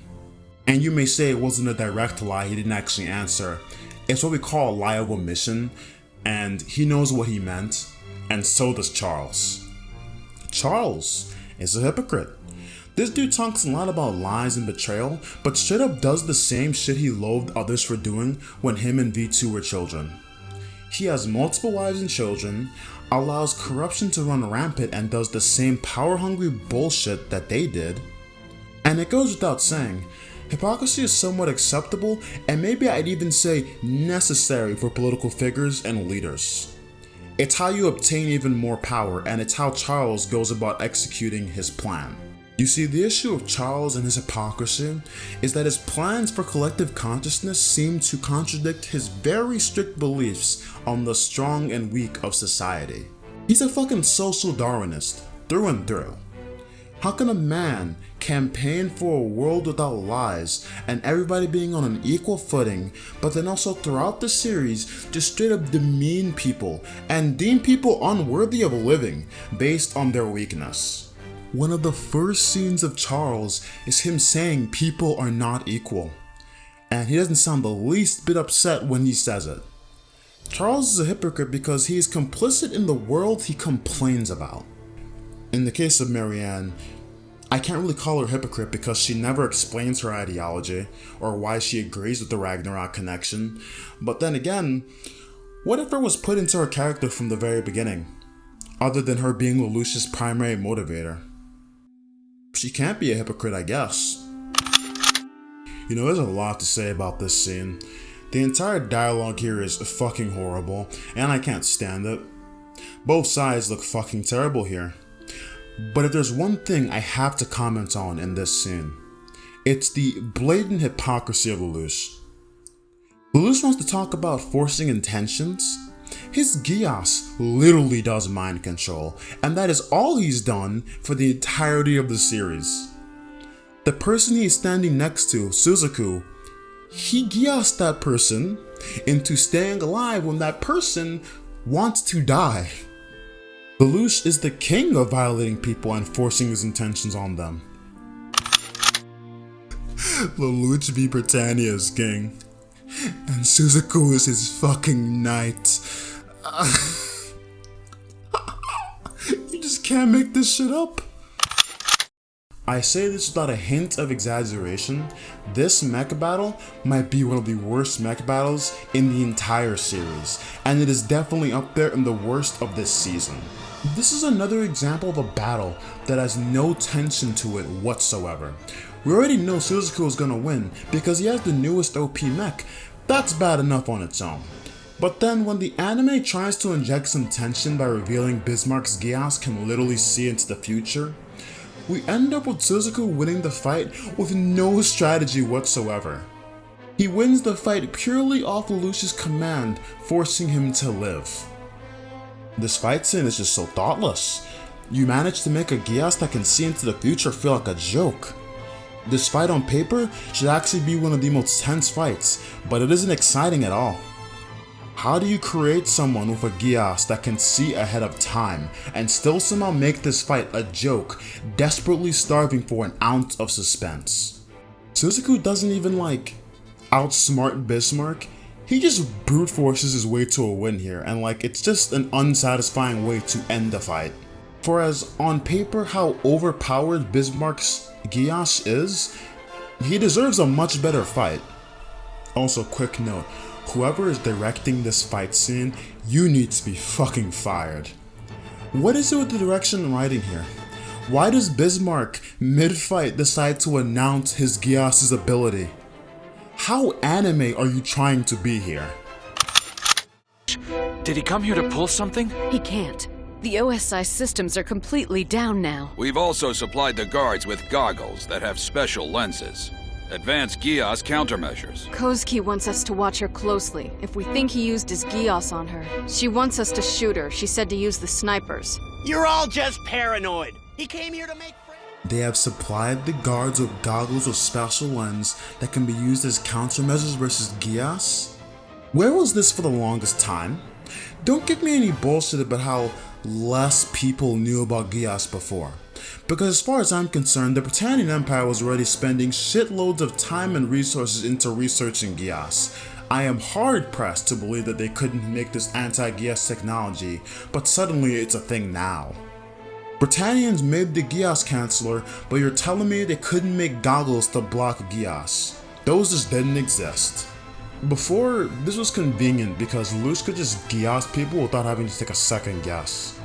And you may say it wasn't a direct lie, he didn't actually answer. It's what we call a lie of omission, and he knows what he meant, and so does Charles. Charles is a hypocrite. This dude talks a lot about lies and betrayal, but straight up does the same shit he loathed others for doing when him and V2 were children. He has multiple wives and children, allows corruption to run rampant, and does the same power-hungry bullshit that they did. And it goes without saying, hypocrisy is somewhat acceptable, and maybe I'd even say necessary for political figures and leaders. It's how you obtain even more power, and it's how Charles goes about executing his plan. You see, the issue of Charles and his hypocrisy is that his plans for collective consciousness seem to contradict his very strict beliefs on the strong and weak of society. He's a fucking social Darwinist, through and through. How can a man campaign for a world without lies and everybody being on an equal footing, but then also throughout the series just straight up demean people and deem people unworthy of living based on their weakness? One of the first scenes of Charles is him saying people are not equal, and he doesn't sound the least bit upset when he says it. Charles is a hypocrite because he is complicit in the world he complains about. In the case of Marianne, I can't really call her a hypocrite because she never explains her ideology or why she agrees with the Ragnarok connection, but then again, what if it was put into her character from the very beginning, other than her being Lelouch's primary motivator? She can't be a hypocrite, I guess. You know, there's a lot to say about this scene. The entire dialogue here is fucking horrible, and I can't stand it. Both sides look fucking terrible here. But if there's one thing I have to comment on in this scene, it's the blatant hypocrisy of Lelouch. Lelouch wants to talk about forcing intentions. His Geass literally does mind control, and that is all he's done for the entirety of the series. The person he's standing next to, Suzaku, he Geassed that person into staying alive when that person wants to die. Lelouch is the king of violating people and forcing his intentions on them. Lelouch v. Britannia is king, and Suzaku is his fucking knight. You just can't make this shit up. I say this without a hint of exaggeration. This mech battle might be one of the worst mech battles in the entire series, and it is definitely up there in the worst of this season. This is another example of a battle that has no tension to it whatsoever. We already know Suzaku is gonna win because he has the newest OP mech. That's bad enough on its own. But then when the anime tries to inject some tension by revealing Bismarck's Geass can literally see into the future, we end up with Suzaku winning the fight with no strategy whatsoever. He wins the fight purely off Lelouch's command, forcing him to live. This fight scene is just so thoughtless. You managed to make a Geass that can see into the future feel like a joke. This fight on paper should actually be one of the most tense fights, but it isn't exciting at all. How do you create someone with a Geass that can see ahead of time and still somehow make this fight a joke, desperately starving for an ounce of suspense? Suzaku doesn't even outsmart Bismarck. He just brute forces his way to a win here, and it's just an unsatisfying way to end the fight. For as on paper how overpowered Bismarck's Geass is, he deserves a much better fight. Also, quick note, whoever is directing this fight scene, you need to be fucking fired. What is it with the direction and writing here? Why does Bismarck, mid-fight, decide to announce his Geass's ability? How anime are you trying to be here? Did he come here to pull something? He can't. The OSI systems are completely down now. We've also supplied the guards with goggles that have special lenses. Advanced Geass countermeasures. Kozuki wants us to watch her closely. If we think he used his Geass on her, she wants us to shoot her. She said to use the snipers. You're all just paranoid. He came here to make friends. They have supplied the guards with goggles with special lens that can be used as countermeasures versus Geass? Where was this for the longest time? Don't give me any bullshit about how less people knew about Geass before. Because as far as I'm concerned, the Britannian Empire was already spending shitloads of time and resources into researching Geass. I am hard pressed to believe that they couldn't make this anti-Geass technology, but suddenly it's a thing now. Britannians made the Geass Chancellor, but you're telling me they couldn't make goggles to block Geass. Those just didn't exist. Before, this was convenient because Lelouch could just Geass people without having to take a second guess.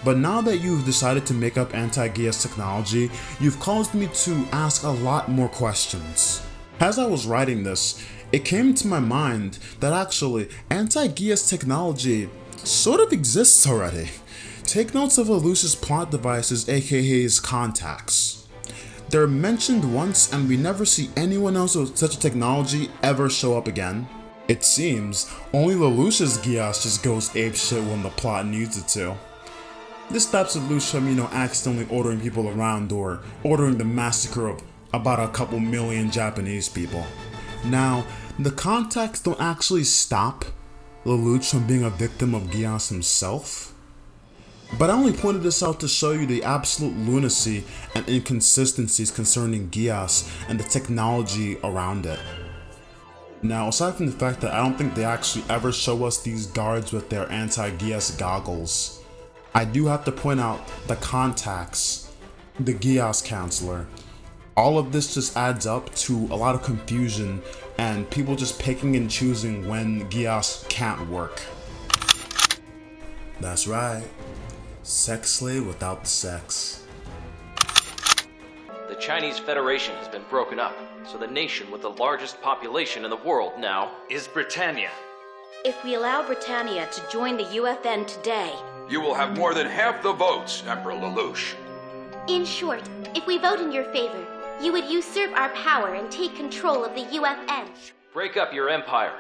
But now that you've decided to make up anti-Geass technology, you've caused me to ask a lot more questions. As I was writing this, it came to my mind that actually anti-Geass technology sort of exists already. Take notes of Lelouch's plot devices, aka his contacts. They're mentioned once and we never see anyone else with such a technology ever show up again. It seems only Lelouch's Geass just goes apeshit when the plot needs it to. This stops Lelouch from, accidentally ordering people around or ordering the massacre of about a couple million Japanese people. Now, the contacts don't actually stop Lelouch from being a victim of Geass himself. But I only pointed this out to show you the absolute lunacy and inconsistencies concerning Geass and the technology around it. Now, aside from the fact that I don't think they actually ever show us these guards with their anti-Geass goggles, I do have to point out the contacts, the Geass Chancellor. All of this just adds up to a lot of confusion and people just picking and choosing when Geass can't work. That's right. Sex slave without the sex. The Chinese Federation has been broken up, so the nation with the largest population in the world now is Britannia. If we allow Britannia to join the UFN today, you will have more than half the votes, Emperor Lelouch. In short, if we vote in your favor, you would usurp our power and take control of the UFN. Break up your empire.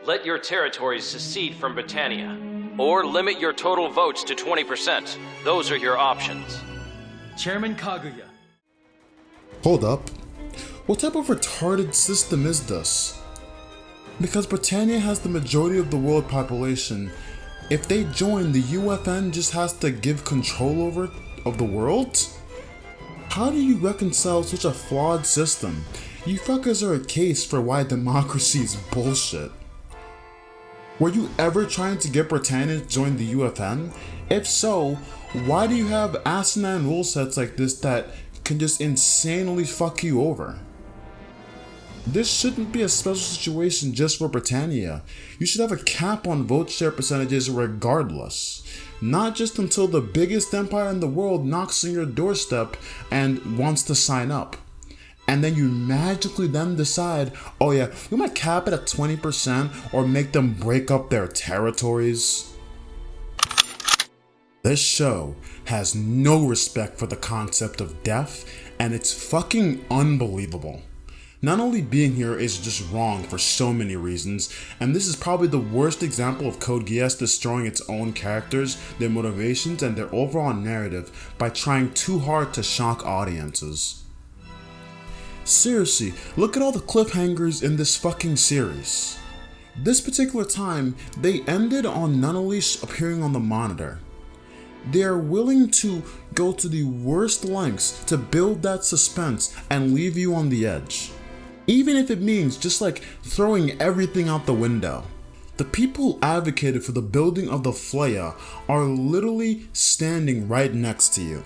Let your territories secede from Britannia. Or limit your total votes to 20%. Those are your options. Chairman Kaguya. Hold up. What type of retarded system is this? Because Britannia has the majority of the world population, if they join, the UFN just has to give control of the world? How do you reconcile such a flawed system? You fuckers are a case for why democracy is bullshit. Were you ever trying to get Britannia to join the UFN? If so, why do you have asinine rule sets like this that can just insanely fuck you over? This shouldn't be a special situation just for Britannia. You should have a cap on vote share percentages regardless. Not just until the biggest empire in the world knocks on your doorstep and wants to sign up. And then you magically then decide, oh yeah, we might cap it at 20% or make them break up their territories. This show has no respect for the concept of death, and it's fucking unbelievable. Not only being here is just wrong for so many reasons, and this is probably the worst example of Code Geass destroying its own characters, their motivations, and their overall narrative by trying too hard to shock audiences. Seriously, look at all the cliffhangers in this fucking series. This particular time, they ended on Nunnally appearing on the monitor. They are willing to go to the worst lengths to build that suspense and leave you on the edge. Even if it means just like throwing everything out the window. The people who advocated for the building of the Flaya are literally standing right next to you.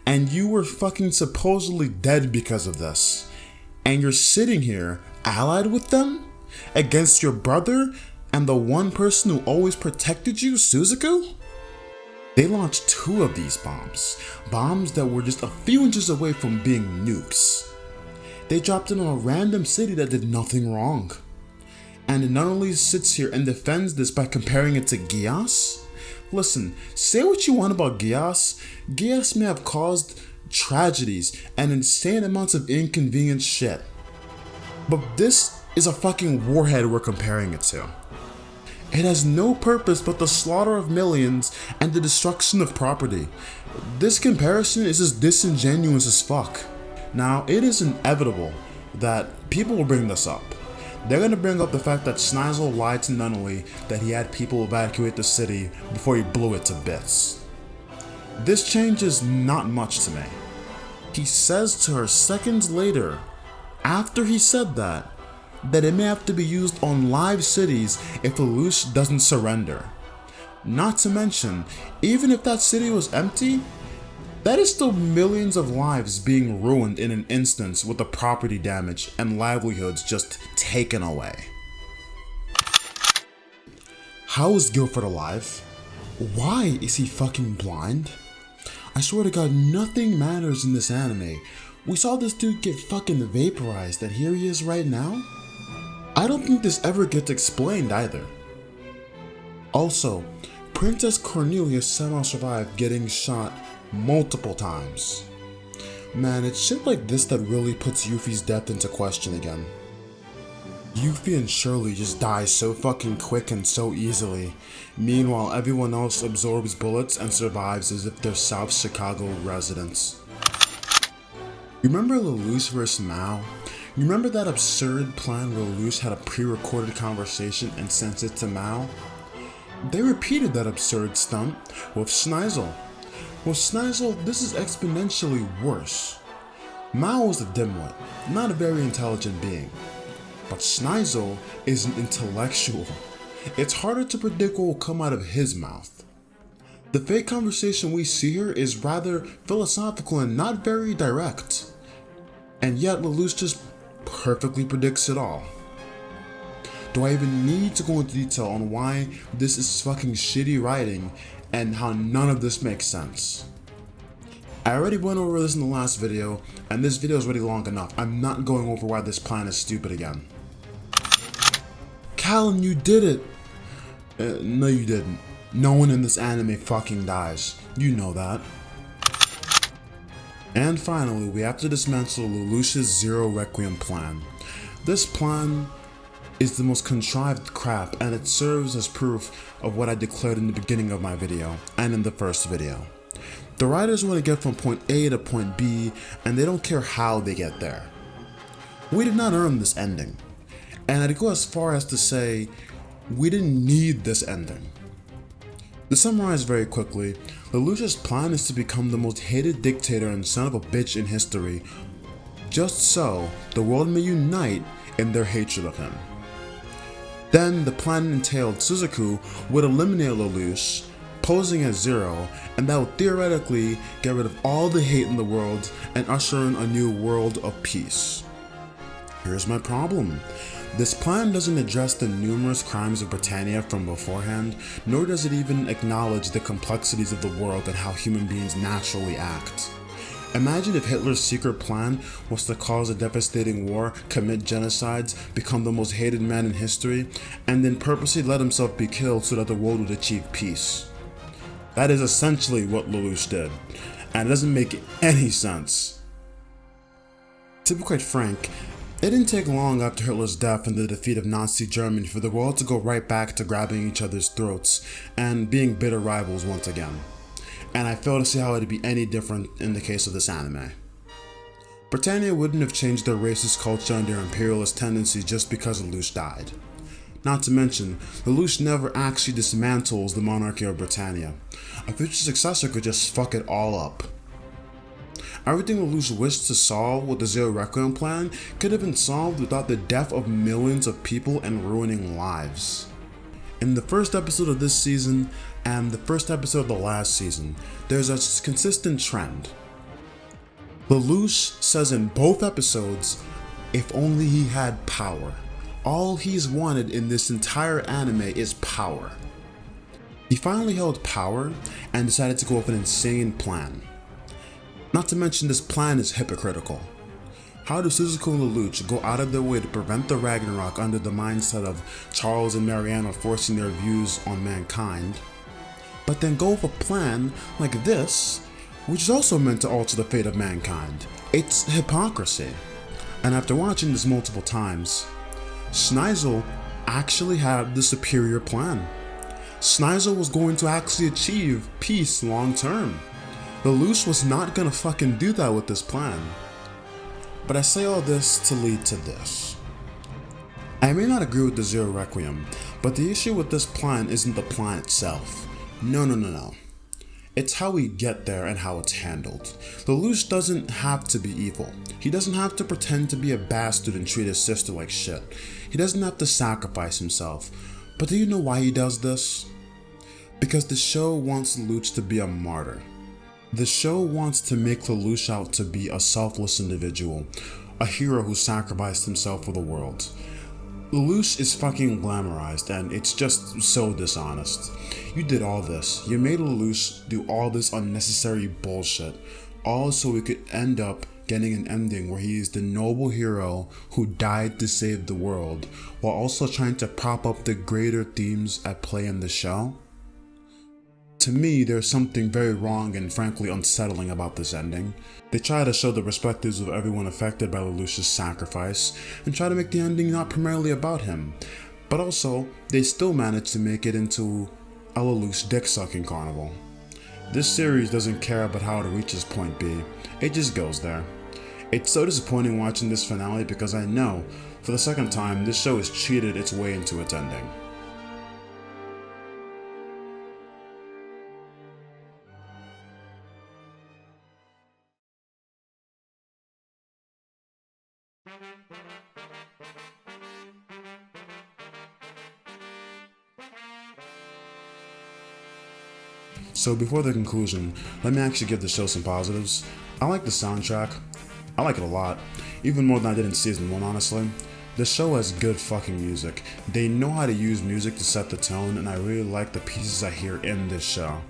And you were fucking supposedly dead because of this. And you're sitting here, allied with them? Against your brother and the one person who always protected you, Suzaku? They launched 2 of these bombs. Bombs that were just a few inches away from being nukes. They dropped it on a random city that did nothing wrong. And it not only sits here and defends this by comparing it to Geass. Listen, say what you want about Geass. Geass may have caused tragedies and insane amounts of inconvenient shit. But this is a fucking warhead we're comparing it to. It has no purpose but the slaughter of millions and the destruction of property. This comparison is just disingenuous as fuck. Now, it is inevitable that people will bring this up. They're gonna bring up the fact that Snizel lied to Nunnally that he had people evacuate the city before he blew it to bits. This changes not much to me. He says to her seconds later, after he said that it may have to be used on live cities if Lelouch doesn't surrender. Not to mention, even if that city was empty, that is still millions of lives being ruined in an instance with the property damage and livelihoods just taken away. How is Guilford alive? Why is he fucking blind? I swear to God, nothing matters in this anime. We saw this dude get fucking vaporized and here he is right now? I don't think this ever gets explained either. Also, Princess Cornelia somehow survived getting shot multiple times. Man, it's shit like this that really puts Yuffie's death into question again. Yuffie and Shirley just die so fucking quick and so easily. Meanwhile, everyone else absorbs bullets and survives as if they're South Chicago residents. Remember Lelouch vs. Mao? You remember that absurd plan where Lelouch had a pre-recorded conversation and sent it to Mao? They repeated that absurd stunt with Snizel. With Snizel, this is exponentially worse. Mao was a dimwit, not a very intelligent being. But Snizel is an intellectual. It's harder to predict what will come out of his mouth. The fake conversation we see here is rather philosophical and not very direct. And yet Lelouch just perfectly predicts it all. Do I even need to go into detail on why this is fucking shitty writing and how none of this makes sense? I already went over this in the last video, and this video is already long enough. I'm not going over why this plan is stupid again. Callan, you did it! No you didn't. No one in this anime fucking dies. You know that. And finally, we have to dismantle Lelouch's Zero Requiem plan. This plan is the most contrived crap, and it serves as proof of what I declared in the beginning of my video and in the first video. The writers want to get from point A to point B, and they don't care how they get there. We did not earn this ending, and I'd go as far as to say we didn't need this ending. To summarize very quickly, Lelouch's plan is to become the most hated dictator and son of a bitch in history, just so the world may unite in their hatred of him. Then the plan entailed Suzaku would eliminate Lelouch, posing as Zero, and that would theoretically get rid of all the hate in the world and usher in a new world of peace. Here's my problem. This plan doesn't address the numerous crimes of Britannia from beforehand, nor does it even acknowledge the complexities of the world and how human beings naturally act. Imagine if Hitler's secret plan was to cause a devastating war, commit genocides, become the most hated man in history, and then purposely let himself be killed so that the world would achieve peace. That is essentially what Lelouch did, and it doesn't make any sense. To be quite frank, it didn't take long after Hitler's death and the defeat of Nazi Germany for the world to go right back to grabbing each other's throats and being bitter rivals once again. And I fail to see how it would be any different in the case of this anime. Britannia wouldn't have changed their racist culture and their imperialist tendencies just because Lelouch died. Not to mention, Lelouch never actually dismantles the monarchy of Britannia. A future successor could just fuck it all up. Everything Lelouch wished to solve with the Zero Requiem plan could have been solved without the death of millions of people and ruining lives. In the first episode of this season and the first episode of the last season, there's a consistent trend. Lelouch says in both episodes, if only he had power. All he's wanted in this entire anime is power. He finally held power and decided to go with an insane plan. Not to mention this plan is hypocritical. How do Suzaku and Lelouch go out of their way to prevent the Ragnarok under the mindset of Charles and Mariana forcing their views on mankind, but then go with a plan like this, which is also meant to alter the fate of mankind? It's hypocrisy. And after watching this multiple times, Schneisel actually had the superior plan. Schneisel was going to actually achieve peace long term. Lelouch was not gonna fucking do that with this plan. But I say all this to lead to this. I may not agree with the Zero Requiem, but the issue with this plan isn't the plan itself. No. It's how we get there and how it's handled. Lelouch doesn't have to be evil. He doesn't have to pretend to be a bastard and treat his sister like shit. He doesn't have to sacrifice himself. But do you know why he does this? Because the show wants Lelouch to be a martyr. The show wants to make Lelouch out to be a selfless individual, a hero who sacrificed himself for the world. Lelouch is fucking glamorized, and it's just so dishonest. You did all this. You made Lelouch do all this unnecessary bullshit, all so we could end up getting an ending where he is the noble hero who died to save the world, while also trying to prop up the greater themes at play in the show. To me, there's something very wrong and frankly unsettling about this ending. They try to show the perspectives of everyone affected by Lelouch's sacrifice, and try to make the ending not primarily about him, but also, they still manage to make it into a Lelouch dick-sucking carnival. This series doesn't care about how it reaches point B, it just goes there. It's so disappointing watching this finale because I know, for the second time, this show has cheated its way into its ending. So before the conclusion, let me actually give the show some positives. I like the soundtrack. I like it a lot, even more than I did in season 1, honestly. The show has good fucking music. They know how to use music to set the tone, and I really like the pieces I hear in this show.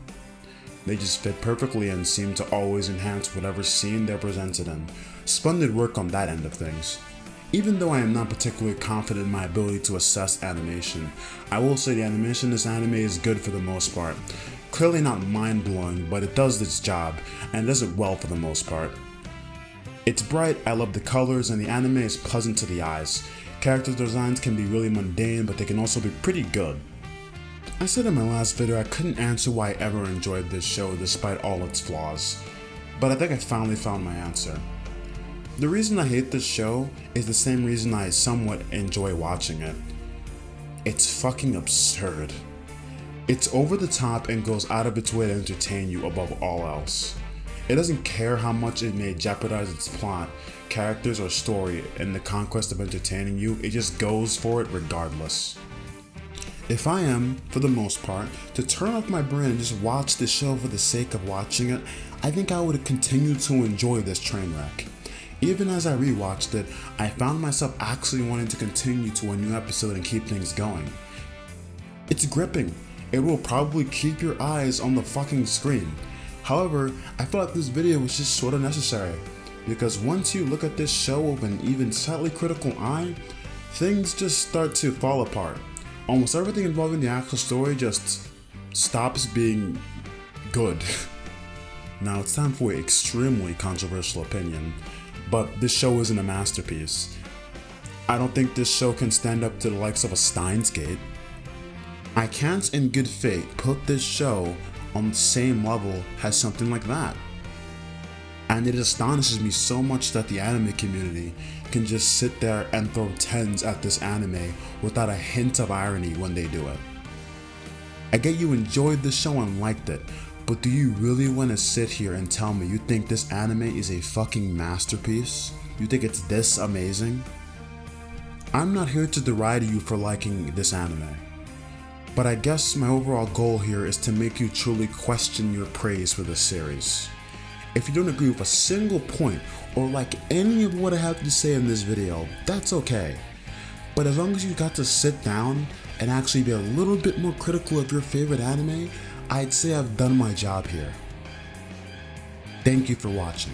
They just fit perfectly and seem to always enhance whatever scene they're presented in. Splendid work on that end of things. Even though I am not particularly confident in my ability to assess animation, I will say the animation in this anime is good for the most part. Clearly not mind-blowing, but it does its job, and does it well for the most part. It's bright, I love the colors, and the anime is pleasant to the eyes. Character designs can be really mundane, but they can also be pretty good. I said in my last video I couldn't answer why I ever enjoyed this show despite all its flaws, but I think I finally found my answer. The reason I hate this show is the same reason I somewhat enjoy watching it. It's fucking absurd. It's over the top and goes out of its way to entertain you above all else. It doesn't care how much it may jeopardize its plot, characters, or story in the conquest of entertaining you, it just goes for it regardless. If I am, for the most part, to turn off my brain and just watch the show for the sake of watching it, I think I would continue to enjoy this train wreck. Even as I rewatched it, I found myself actually wanting to continue to a new episode and keep things going. It's gripping. It will probably keep your eyes on the fucking screen. However, I feel like this video was just sort of necessary, because once you look at this show with an even slightly critical eye, things just start to fall apart. Almost everything involving the actual story just stops being good. Now it's time for an extremely controversial opinion, but this show isn't a masterpiece. I don't think this show can stand up to the likes of a Steins Gate. I can't in good faith put this show on the same level as something like that. And it astonishes me so much that the anime community can just sit there and throw tens at this anime without a hint of irony when they do it. I get you enjoyed the show and liked it, but do you really want to sit here and tell me you think this anime is a fucking masterpiece? You think it's this amazing? I'm not here to deride you for liking this anime, but I guess my overall goal here is to make you truly question your praise for this series. If you don't agree with a single point or like any of what I have to say in this video, that's okay. But as long as you got to sit down and actually be a little bit more critical of your favorite anime, I'd say I've done my job here. Thank you for watching.